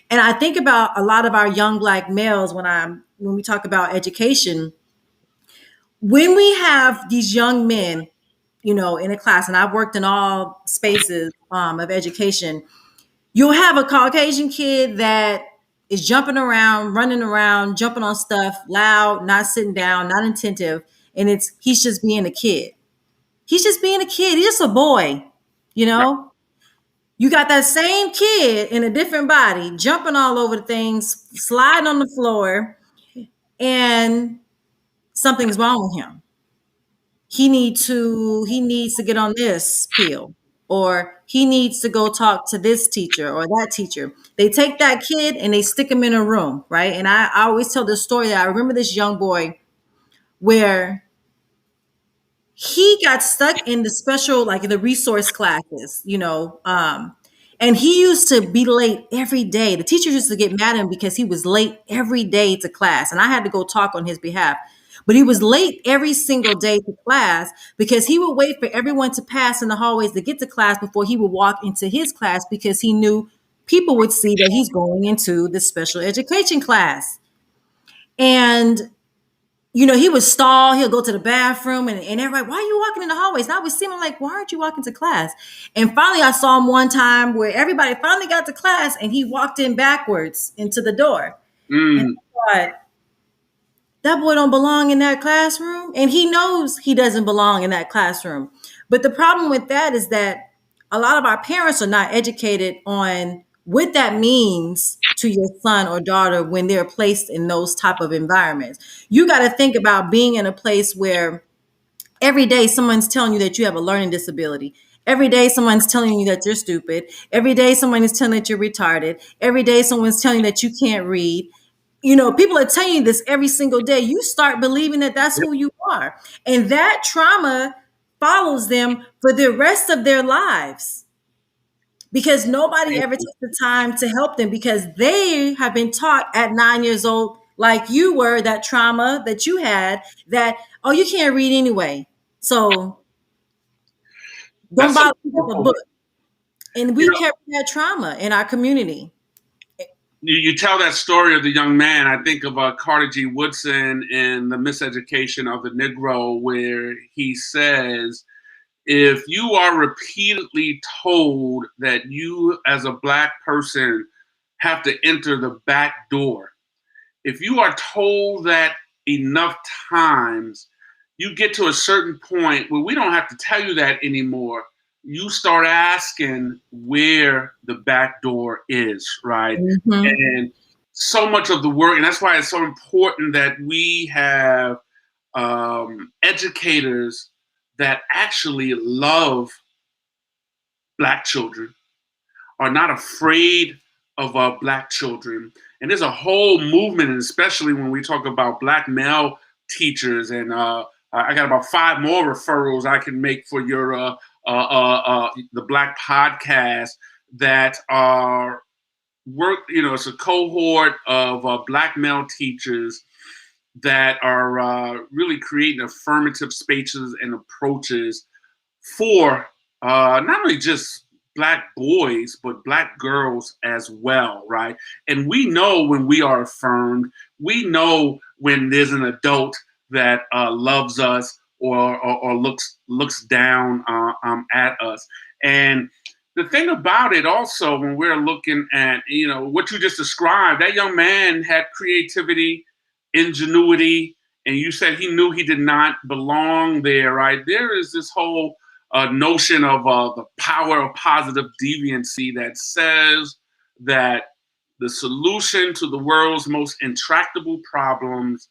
And I think about a lot of our young Black males when we talk about education, when we have these young men, in a class, and I've worked in all spaces of education, you'll have a Caucasian kid that is jumping around, running around, jumping on stuff, loud, not sitting down, not attentive, and he's just being a kid. He's just being a kid. He's just a boy, you Yep. know. You got that same kid in a different body, jumping all over the things, sliding on the floor, and something's wrong with him. He needs to get on this pill, or he needs to go talk to this teacher or that teacher. They take that kid and they stick him in a room, right? And I always tell this story that I remember this young boy where he got stuck in the special, like in the resource classes, and he used to be late every day. The teachers used to get mad at him because he was late every day to class, and I had to go talk on his behalf. But he was late every single day to class because he would wait for everyone to pass in the hallways to get to class before he would walk into his class because he knew people would see that he's going into the special education class. And he would stall, he'll go to the bathroom, and everybody, why are you walking in the hallways? And I would see him like, why aren't you walking to class? And finally, I saw him one time where everybody finally got to class and he walked in backwards into the door. And I thought, that boy don't belong in that classroom. And he knows he doesn't belong in that classroom. But the problem with that is that a lot of our parents are not educated on what that means to your son or daughter when they're placed in those type of environments. You got to think about being in a place where every day someone's telling you that you have a learning disability. Every day someone's telling you that you're stupid. Every day someone is telling you that you're retarded. Every day someone's telling you that you can't read. People are telling you this every single day. You start believing that that's who you are. And that trauma follows them for the rest of their lives because nobody ever takes the time to help them because they have been taught at 9 years old, like you were, that trauma that you had, that, oh, you can't read anyway. So don't bother with a book. And we carry that trauma in our community. You tell that story of the young man. I think of Carter G. Woodson in The Miseducation of the Negro, where he says, if you are repeatedly told that you as a Black person have to enter the back door, if you are told that enough times, you get to a certain point where we don't have to tell you that anymore. You start asking where the back door is, right? Mm-hmm. And so much of the work, and that's why it's so important that we have educators that actually love Black children, are not afraid of Black children. And there's a whole movement, and especially when we talk about Black male teachers, and I got about 5 more referrals I can make for your the Black podcast that are it's a cohort of Black male teachers that are really creating affirmative spaces and approaches for not only just Black boys, but Black girls as well, right? And we know when we are affirmed, we know when there's an adult that loves us or looks down at us. And the thing about it also, when we're looking at, what you just described, that young man had creativity, ingenuity, and you said he knew he did not belong there, right? There is this whole notion of the power of positive deviancy that says that the solution to the world's most intractable problems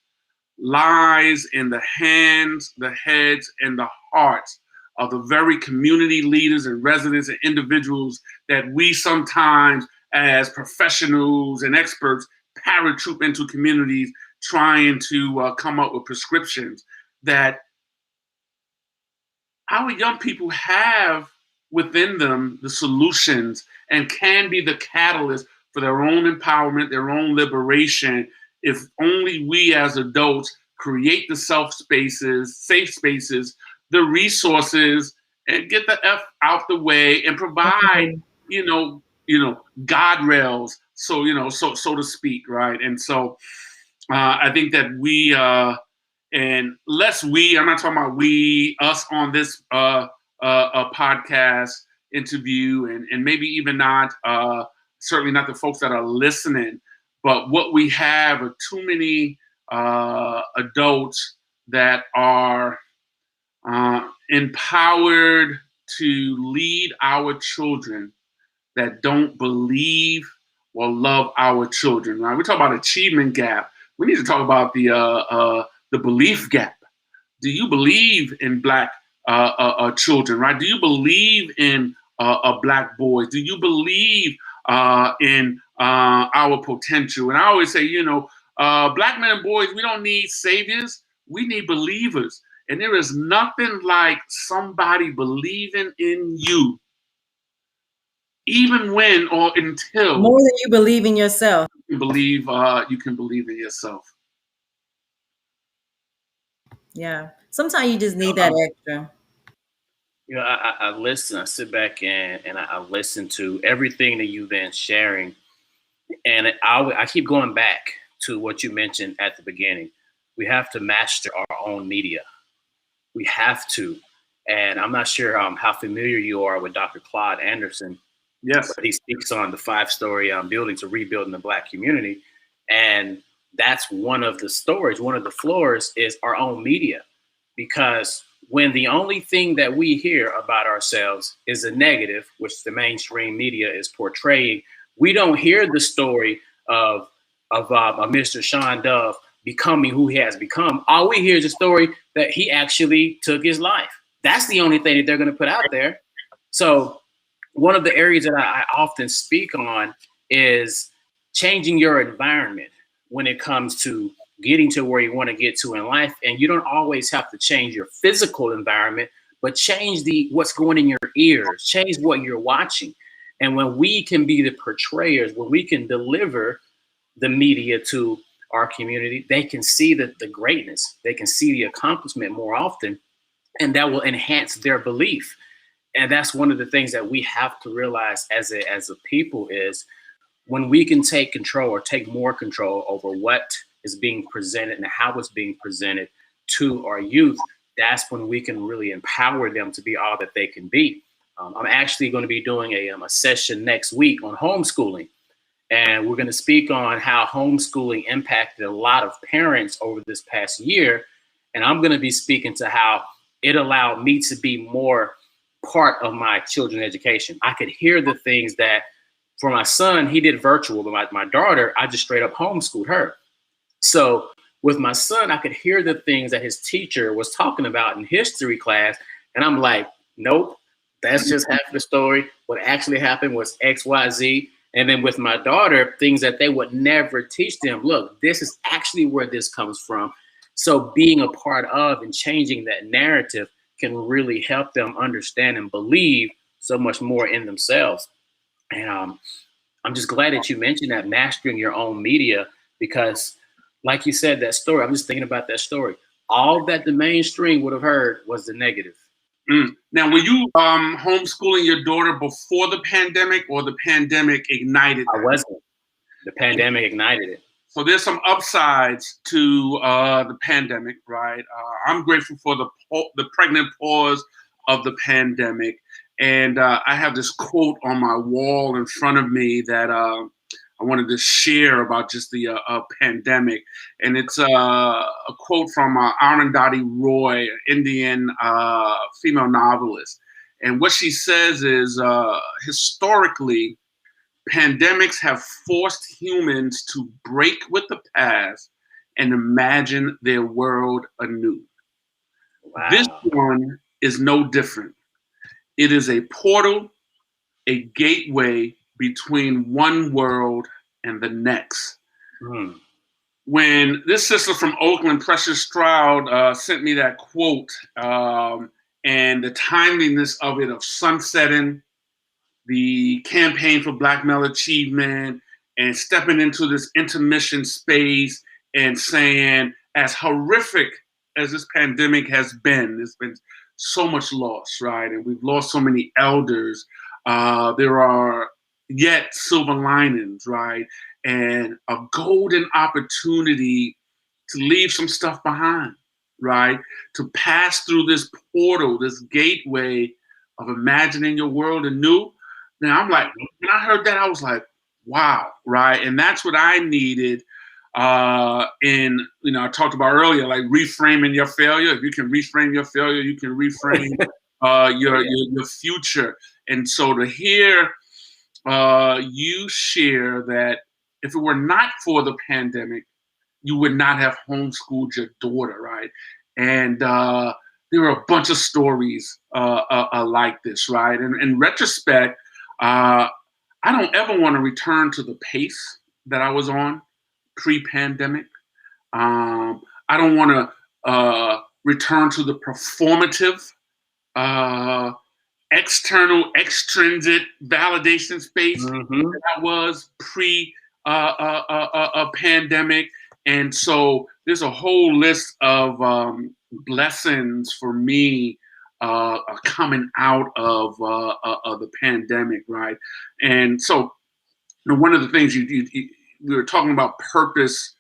lies in the hands, the heads, and the hearts of the very community leaders and residents and individuals that we sometimes, as professionals and experts, paratroop into communities trying to come up with prescriptions that our young people have within them the solutions and can be the catalyst for their own empowerment, their own liberation, if only we as adults create the safe spaces, the resources, and get the F out the way and provide, guardrails, so to speak, right? And so I think that we, and less we, I'm not talking about we, us on this podcast interview, and maybe even not, certainly not the folks that are listening, but what we have are too many adults that are empowered to lead our children that don't believe or love our children. Right? We talk about achievement gap. We need to talk about the belief gap. Do you believe in Black children? Right? Do you believe in Black boys? Do you believe in our potential? And I always say, Black men and boys, we don't need saviors. We need believers. And there is nothing like somebody believing in you, even when or until more than you believe in yourself. You can believe in yourself. Yeah. Sometimes you just need that extra. I listen, I sit back and I listen to everything that you've been sharing. And I keep going back to what you mentioned at the beginning. We have to master our own media. We have to. And I'm not sure how familiar you are with Dr. Claude Anderson, Yes. but he speaks on the 5-story building to rebuilding the Black community. And that's one of the stories, one of the floors is our own media. Because when the only thing that we hear about ourselves is a negative, which the mainstream media is portraying, we don't hear the story of Mr. Shawn Dove becoming who he has become. All we hear is a story that he actually took his life. That's the only thing that they're going to put out there. So one of the areas that I often speak on is changing your environment when it comes to getting to where you want to get to in life. And you don't always have to change your physical environment, but change what's going in your ears, change what you're watching. And when we can be the portrayers, when we can deliver the media to our community, they can see the greatness, they can see the accomplishment more often, and that will enhance their belief. And that's one of the things that we have to realize as a people is when we can take control or take more control over what is being presented and how it's being presented to our youth, that's when we can really empower them to be all that they can be. I'm actually going to be doing a session next week on homeschooling. And we're going to speak on how homeschooling impacted a lot of parents over this past year. And I'm going to be speaking to how it allowed me to be more part of my children's education. I could hear the things that for my son, he did virtual, but my daughter, I just straight up homeschooled her. So with my son, I could hear the things that his teacher was talking about in history class. And I'm like, nope, that's just half the story. What actually happened was X, Y, Z. And then with my daughter, things that they would never teach them. Look, this is actually where this comes from. So being a part of and changing that narrative can really help them understand and believe so much more in themselves. And I'm just glad that you mentioned that, mastering your own media, because like you said, that story, I'm just thinking about that story. All that the mainstream would have heard was the negative. Now, were you homeschooling your daughter before the pandemic, or the pandemic ignited that? I wasn't. The pandemic ignited it. So there's some upsides to the pandemic, right? I'm grateful for the pregnant pause of the pandemic. And I have this quote on my wall in front of me that I wanted to share about just the pandemic. And it's a quote from Arundhati Roy, Indian female novelist. And what she says is, historically, pandemics have forced humans to break with the past and imagine their world anew. Wow. This one is no different. It is a portal, a gateway between one world and the next. When this sister from Oakland, Precious Stroud, sent me that quote, and the timeliness of it, of sunsetting, the campaign for Black male achievement, and stepping into this intermission space and saying, as horrific as this pandemic has been, there's been so much loss, right? And we've lost so many elders. There are yet silver linings, right? And a golden opportunity to leave some stuff behind, right? To pass through this portal, this gateway of imagining your world anew. Now, I'm like, when I heard that, I was like, wow, right? And that's what I needed I talked about earlier, like reframing your failure. If you can reframe your failure, you can reframe your future. And so to hear you share that if it were not for the pandemic, you would not have homeschooled your daughter, right? And there are a bunch of stories like this, right? And in retrospect, I don't ever want to return to the pace that I was on pre-pandemic. I don't want to return to the performative, external, extrinsic validation space that I was pre-pandemic. And so there's a whole list of blessings for me coming out of the pandemic, right? And so one of the things we were talking about purpose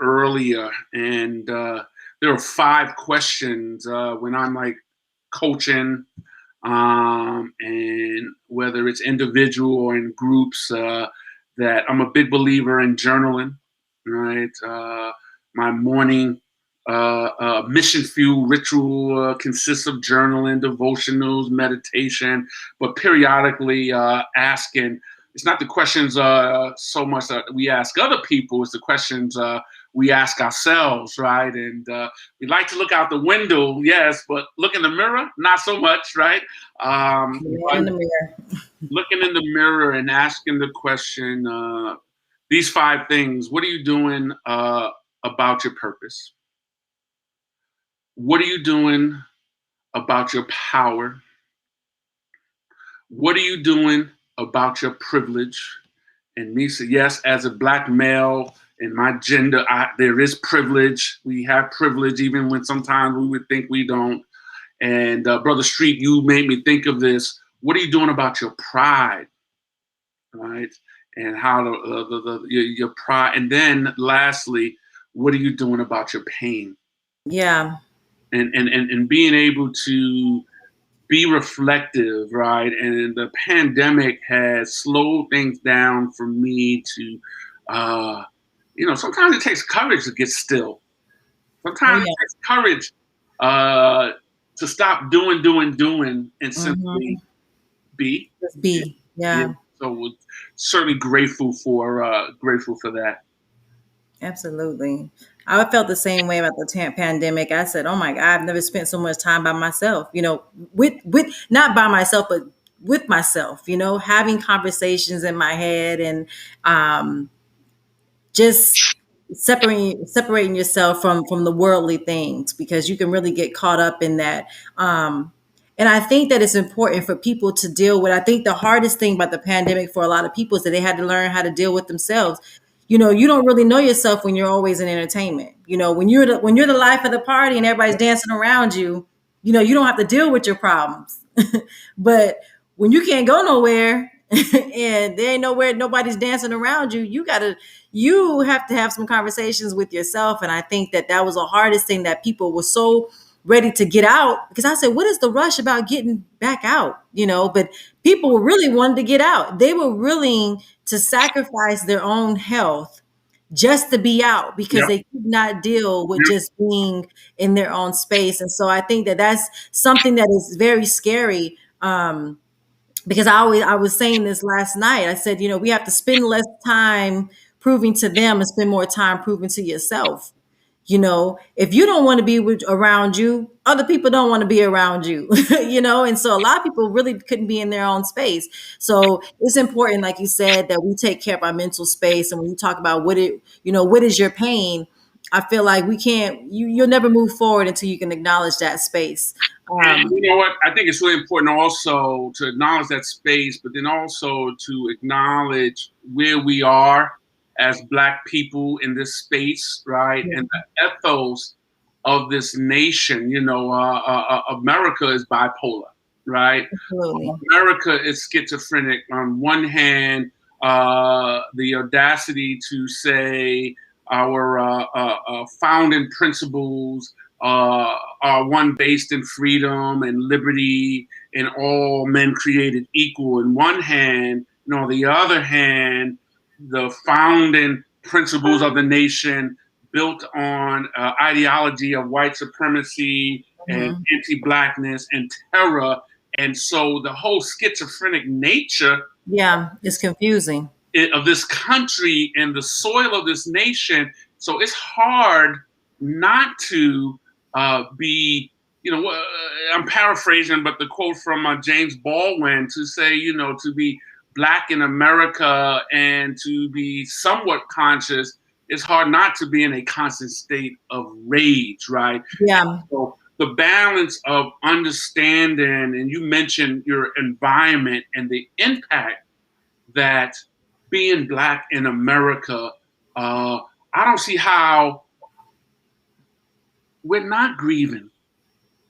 earlier, and there are 5 questions when I'm like coaching, and whether it's individual or in groups, that I'm a big believer in journaling, right? My morning mission fuel ritual consists of journaling, devotionals, meditation, but periodically asking. It's not the questions so much that we ask other people, it's the questions we ask ourselves, right? And we like to look out the window, yes, but look in the mirror, not so much, right? In the mirror. Looking in the mirror and asking the question, these 5 things: what are you doing about your purpose? What are you doing about your power? What are you doing about your privilege? And me say, yes, as a Black male in my gender, there is privilege. We have privilege even when sometimes we would think we don't. And Brother Street, you made me think of this. What are you doing about your pride, right? And how your pride. And then lastly, what are you doing about your pain? Yeah. And being able to be reflective, right? And the pandemic has slowed things down for me to, sometimes it takes courage to get still. Sometimes it takes courage to stop doing, and simply be. Just be. Yeah. So we're certainly grateful for that. Absolutely. I felt the same way about the pandemic. I said, "Oh my God, I've never spent so much time by myself." With not by myself, but with myself. Having conversations in my head and just separating yourself from the worldly things, because you can really get caught up in that. And I think that it's important for people to deal with. I think the hardest thing about the pandemic for a lot of people is that they had to learn how to deal with themselves. You don't really know yourself when you're always in entertainment. When you're the life of the party and everybody's dancing around you, you don't have to deal with your problems. But when you can't go nowhere and there ain't nowhere, nobody's dancing around you, you have to have some conversations with yourself. And I think that was the hardest thing, that people were so ready to get out, because I said, what is the rush about getting back out? But people really wanted to get out. They were willing to sacrifice their own health just to be out, because they could not deal with just being in their own space. And so I think that that's something that is very scary. Because I was saying this last night. I said, we have to spend less time proving to them and spend more time proving to yourself. If you don't want to be around you, other people don't want to be around you, and so a lot of people really couldn't be in their own space. So it's important, like you said, that we take care of our mental space. And when you talk about what is your pain, I feel like you'll never move forward until you can acknowledge that space. And you know what? I think it's really important also to acknowledge that space, but then also to acknowledge where we are as Black people in this space, right? Yeah. And the ethos of this nation. America is bipolar, right? Absolutely. America is schizophrenic. On one hand, the audacity to say our founding principles are one based in freedom and liberty and all men created equal in one hand. On the other hand, the founding principles of the nation built on ideology of white supremacy and anti-Blackness and terror. And so the whole schizophrenic nature it's confusing of this country and the soil of this nation. So it's hard not to be, I'm paraphrasing, but the quote from James Baldwin to say, to be Black in America and to be somewhat conscious, it's hard not to be in a constant state of rage, right? Yeah. So the balance of understanding, and you mentioned your environment and the impact that being Black in America I don't see how we're not grieving.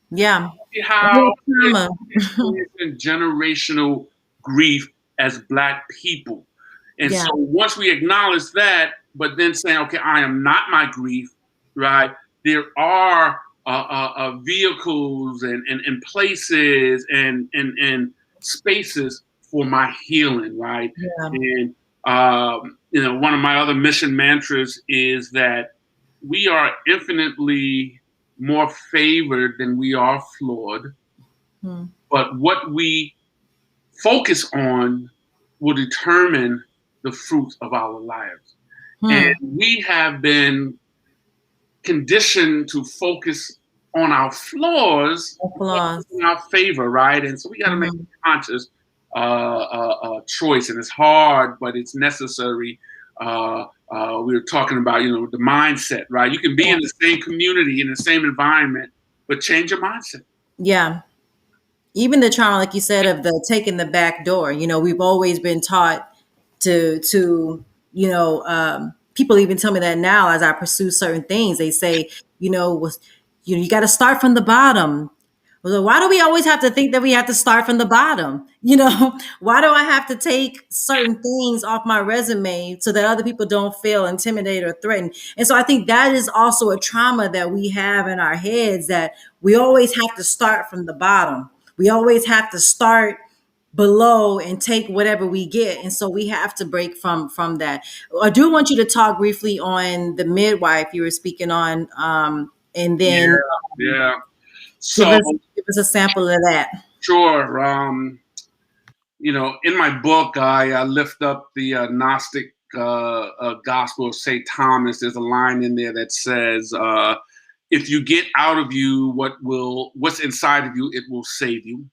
Yeah. How Trauma. we're experiencing generational grief as Black people. And Yeah. so once we acknowledge that, but then saying, okay, I am not my grief, right? There are vehicles and places and spaces for my healing, right? Yeah. And, one of my other mission mantras is that we are infinitely more favored than we are flawed. Hmm. But what we focus on will determine the fruit of our lives. And Hmm. we have been conditioned to focus on our flaws Applause. in our favor, right? And so we got to make Hmm. a conscious choice, and it's hard, but it's necessary. We were talking about, the mindset, right? You can be in the same community, in the same environment, but change your mindset. Yeah. Even the trauma, like you said, of the taking the back door. We've always been taught to people even tell me that now as I pursue certain things. They say, you got to start from the bottom. Well, why do we always have to think that we have to start from the bottom? Why do I have to take certain things off my resume so that other people don't feel intimidated or threatened? And so I think that is also a trauma that we have in our heads, that we always have to start from the bottom. We always have to start below and take whatever we get, and so we have to break from that. I do want you to talk briefly on the midwife you were speaking on, and then Yeah. give So us give us a sample of that. sure. In my book, I lift up the Gnostic Gospel of St. Thomas. There's a line in there that says, "If you get out of you what's inside of you, it will save you.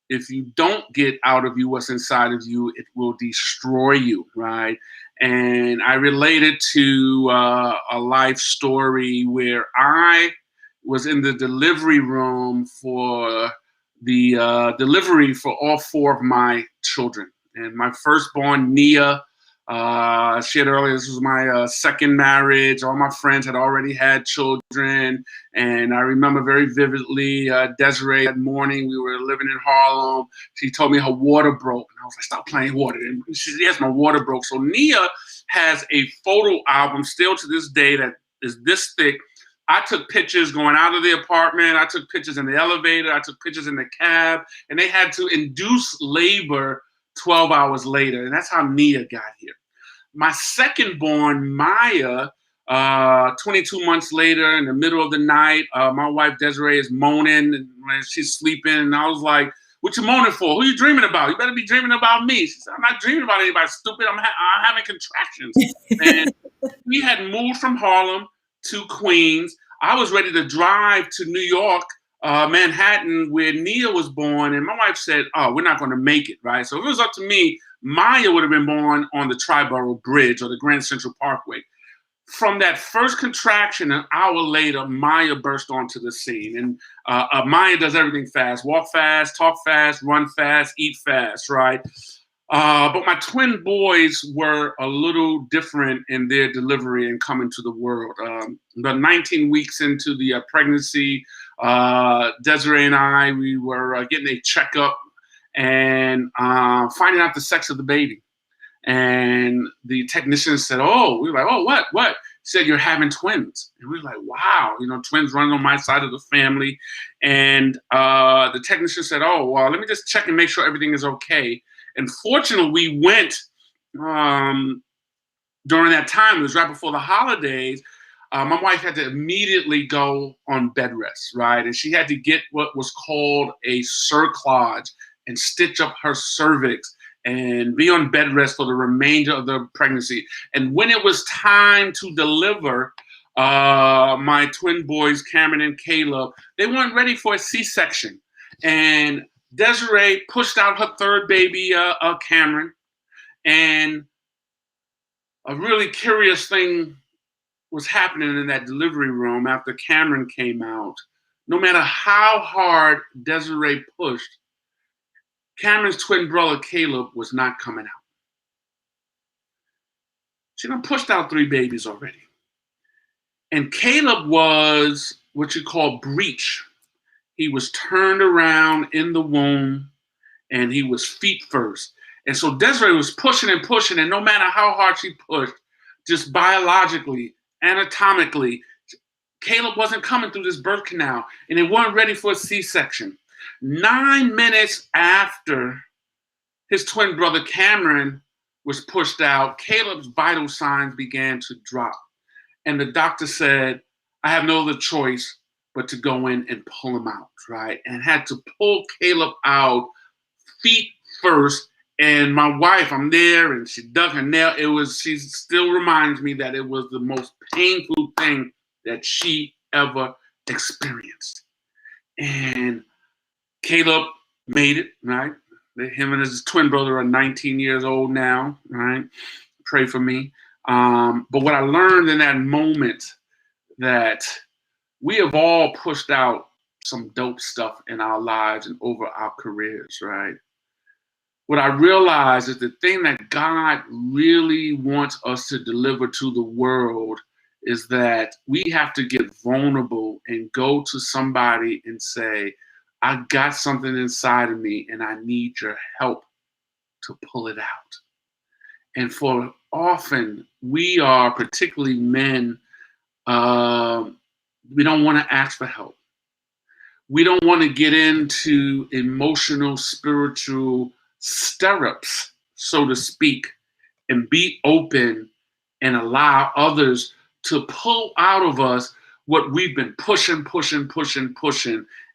If you don't get out of you what's inside of you, it will destroy you," right? And I related to a life story where I was in the delivery room for the delivery for all four of my children. And my firstborn, Nia, I shared earlier, this was my second marriage. All my friends had already had children. And I remember very vividly, Desiree, that morning, we were living in Harlem. She told me her water broke. And I was like, stop playing water. And she said, yes, my water broke. So Nia has a photo album still to this day that is this thick. I took pictures going out of the apartment. I took pictures in the elevator. I took pictures in the cab. And they had to induce labor 12 hours later. And that's how Nia got here. My second born, Maya, 22 months later, in the middle of the night, my wife Desiree is moaning and she's sleeping. And I was like, what you moaning for? Who you dreaming about? You better be dreaming about me. She said, I'm not dreaming about anybody stupid. I'm having contractions. And we had moved from Harlem to Queens. I was ready to drive to New York, Manhattan, where Nia was born. And my wife said, oh, we're not going to make it, right? So if it was up to me, Maya would have been born on the Triborough Bridge or the Grand Central Parkway. From that first contraction, an hour later, Maya burst onto the scene. And Maya does everything fast: walk fast, talk fast, run fast, eat fast, right? But my twin boys were a little different in their delivery and coming to the world. About 19 weeks into the pregnancy, Desiree and I, we were getting a checkup and finding out the sex of the baby. And the technician said, oh, we were like, oh, what? He said, you're having twins. And we were like, wow, twins running on my side of the family. And the technician said, oh, well, let me just check and make sure everything is okay. And fortunately, we went during that time. It was right before the holidays. My wife had to immediately go on bed rest, right? And she had to get what was called a cerclage and stitch up her cervix and be on bed rest for the remainder of the pregnancy. And when it was time to deliver, my twin boys, Cameron and Caleb, they weren't ready for a C-section. And Desiree pushed out her third baby, Cameron. And a really curious thing was happening in that delivery room after Cameron came out. No matter how hard Desiree pushed, Cameron's twin brother, Caleb, was not coming out. She done pushed out 3 babies already. And Caleb was what you call breech. He was turned around in the womb, and he was feet first. And so Desiree was pushing and pushing, and no matter how hard she pushed, just biologically, anatomically, Caleb wasn't coming through this birth canal, and it wasn't ready for a C-section. 9 minutes after his twin brother Cameron was pushed out, Caleb's vital signs began to drop. And the doctor said, I have no other choice but to go in and pull him out, right? And had to pull Caleb out feet first. And my wife, I'm there, and she dug her nail. She still reminds me that it was the most painful thing that she ever experienced. And Caleb made it, right? Him and his twin brother are 19 years old now, right? Pray for me. But what I learned in that moment, that we have all pushed out some dope stuff in our lives and over our careers, right? What I realized is the thing that God really wants us to deliver to the world is that we have to get vulnerable and go to somebody and say, I got something inside of me and I need your help to pull it out. And for often, we are, particularly men, we don't want to ask for help. We don't want to get into emotional, spiritual stirrups, so to speak, and be open and allow others to pull out of us what we've been pushing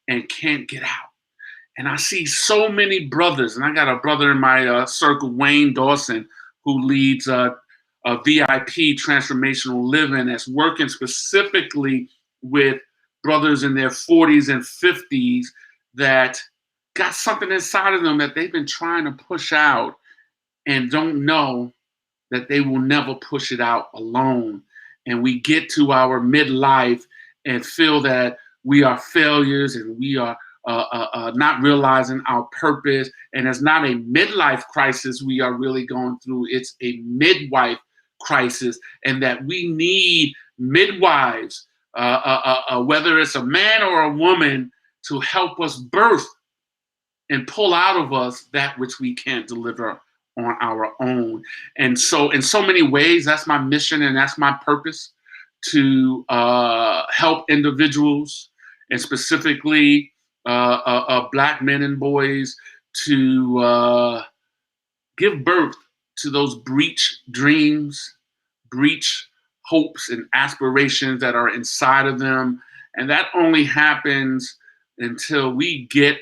and can't get out. And I see so many brothers, and I got a brother in my circle, Wayne Dawson, who leads a VIP transformational living, that's working specifically with brothers in their 40s and 50s that got something inside of them that they've been trying to push out and don't know that they will never push it out alone. And we get to our midlife and feel that we are failures and we are not realizing our purpose. And it's not a midlife crisis we are really going through. It's a midwife crisis, and that we need midwives, whether it's a man or a woman, to help us birth and pull out of us that which we can't deliver on our own. And so in so many ways, that's my mission and that's my purpose, to help individuals, and specifically Black men and boys, to give birth to those breech dreams, breech hopes and aspirations that are inside of them. And that only happens until we get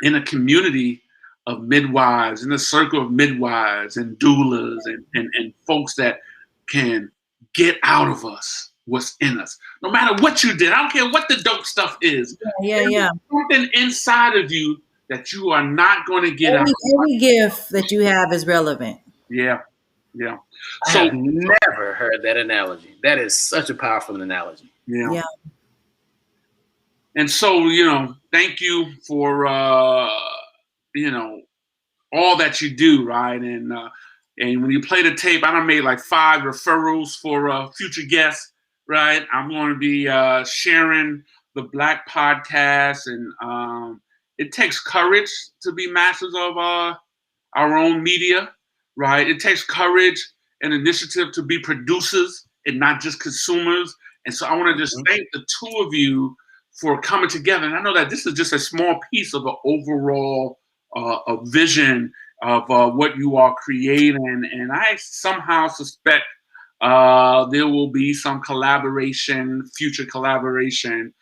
in a community of midwives, in a circle of midwives and doulas and folks that can get out of us what's in us. No matter what you did, I don't care what the dope stuff is. Yeah. There's something inside of you that you are not going to get out. Every gift that you have is relevant. Yeah. So I have never heard that analogy. That is such a powerful analogy. Yeah. And so, thank you for, all that you do, right? And when you play the tape, I done made like 5 referrals for future guests, right? I'm going to be sharing the Black podcast, and it takes courage to be masters of our own media, right? It takes courage and initiative to be producers and not just consumers. And so I want to just thank the two of you for coming together. And I know that this is just a small piece of the overall a vision of what you are creating. And I somehow suspect there will be some collaboration, future collaboration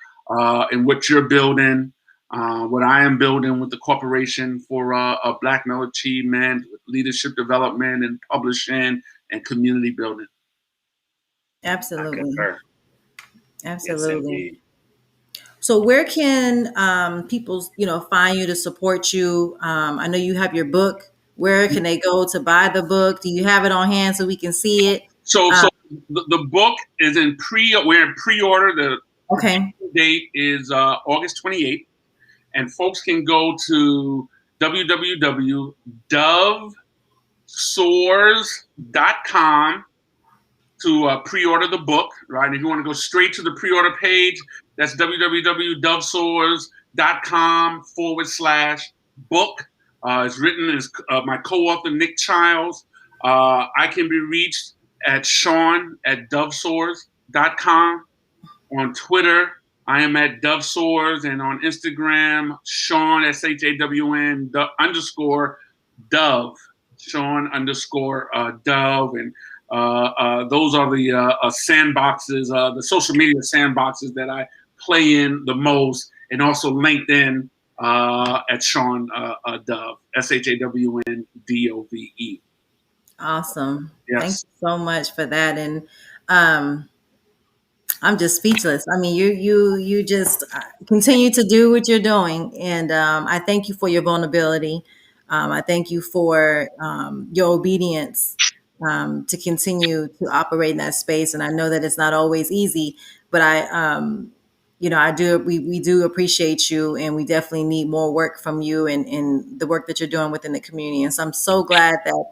in what you're building, what I am building with the corporation for Black male achievement, leadership development and publishing and community building. Absolutely. Yes, so where can people, find you to support you? I know you have your book. Where can they go to buy the book? Do you have it on hand so we can see it? So the book is we're in pre-order. The date is August 28th. And folks can go to www.dovesoars.com to pre-order the book, right? If you want to go straight to the pre-order page, that's www.dovesores.com/book. It's written as my co-author, Nick Childs. I can be reached at Shawn at dovesores.com. On Twitter, I am at Dovesores, and on Instagram, Shawn, SHAWN _Dove, Shawn _Dove. And those are the sandboxes, the social media sandboxes that I play in the most, and also LinkedIn at Shawn Dove, SHAWNDOVE. Awesome. Yes. Thank you so much for that. And I'm just speechless. I mean, you just continue to do what you're doing, and I thank you for your vulnerability. I thank you for your obedience to continue to operate in that space. And I know that it's not always easy, but I do. We do appreciate you, and we definitely need more work from you and the work that you're doing within the community. And so I'm so glad that.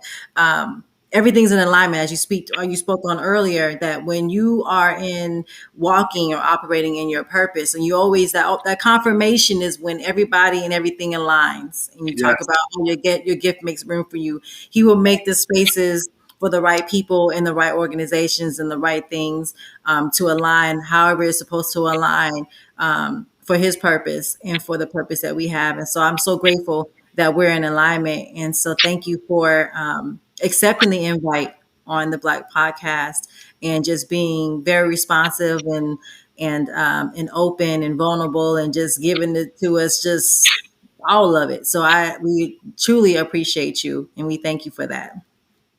Everything's in alignment, as you spoke on earlier, that when you are in walking or operating in your purpose, and you always that confirmation is when everybody and everything aligns. And you talk about how your gift makes room for you. He will make the spaces for the right people and the right organizations and the right things to align however it's supposed to align for his purpose and for the purpose that we have. And so I'm so grateful that we're in alignment. And so thank you for accepting the invite on the Black Podcast and just being very responsive and open and vulnerable and just giving it to us, just all of it. So we truly appreciate you, and we thank you for that.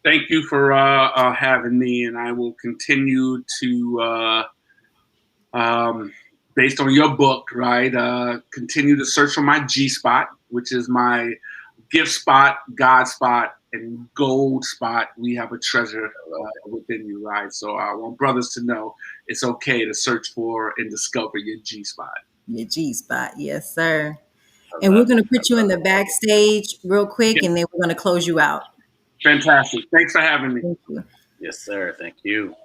Thank you for having me, and I will continue to, based on your book, right, continue to search for my G spot, which is my gift spot, God spot, and gold spot. We have a treasure within you, right? So I want brothers to know it's okay to search for and discover your G spot. Your G spot, yes, sir. And we're going to put you in the backstage real quick, and then we're going to close you out. Fantastic. Thanks for having me. Thank you. Yes, sir. Thank you.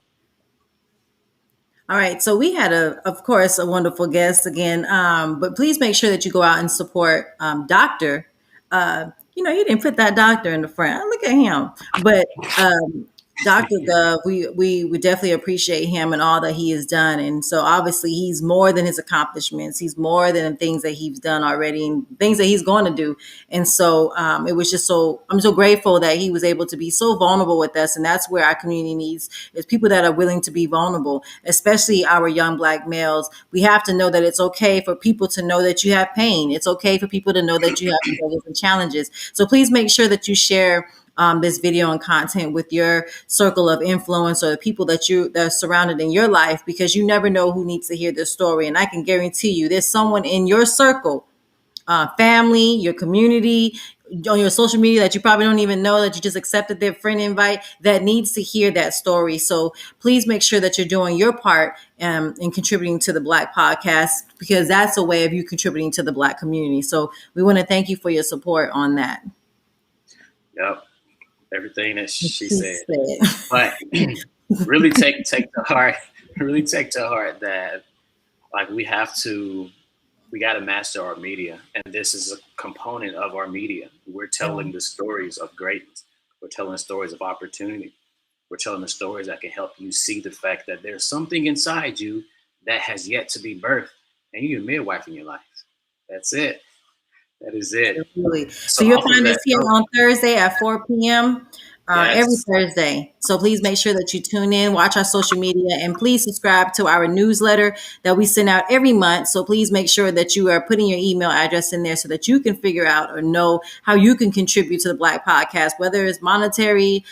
All right. So we had, of course, a wonderful guest again. But please make sure that you go out and support Dr. You didn't put that doctor in the front. Look at him. But Dr. Dove, we would definitely appreciate him and all that he has done. And so obviously he's more than his accomplishments. He's more than things that he's done already and things that he's going to do. And so it was just I'm so grateful that he was able to be so vulnerable with us. And that's where our community needs is people that are willing to be vulnerable, especially our young Black males. We have to know that it's okay for people to know that you have pain. It's okay for people to know that you have struggles and challenges. So please make sure that you share this video and content with your circle of influence or the people that are surrounded in your life, because you never know who needs to hear this story. And I can guarantee you there's someone in your circle, family, your community, on your social media that you probably don't even know, that you just accepted their friend invite, that needs to hear that story. So please make sure that you're doing your part in contributing to the Black Podcast, because that's a way of you contributing to the Black community. So we want to thank you for your support on that. Yep. Everything that she said. But really take to heart that like we got to master our media, and this is a component of our media. We're telling the stories of greatness. We're telling stories of opportunity. We're telling the stories that can help you see the fact that there's something inside you that has yet to be birthed, and you're a midwife in your life. That's it. That is it. Absolutely. So you'll find us here on Thursday at 4 p.m. Every Thursday. So please make sure that you tune in, watch our social media, and please subscribe to our newsletter that we send out every month. So please make sure that you are putting your email address in there so that you can figure out or know how you can contribute to the Black Podcast, whether it's monetary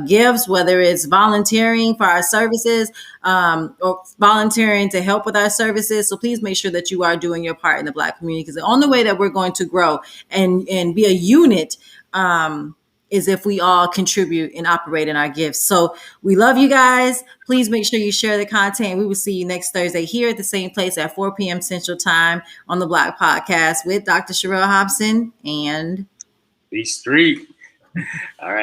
gifts, whether it's volunteering for our services, or volunteering to help with our services. So please make sure that you are doing your part in the Black community, because the only way that we're going to grow and be a unit is if we all contribute and operate in our gifts. So we love you guys. Please make sure you share the content. We will see you next Thursday here at the same place at 4 p.m. Central Time on the Black Podcast with Dr. Sherelle Hobson and B Street. All right.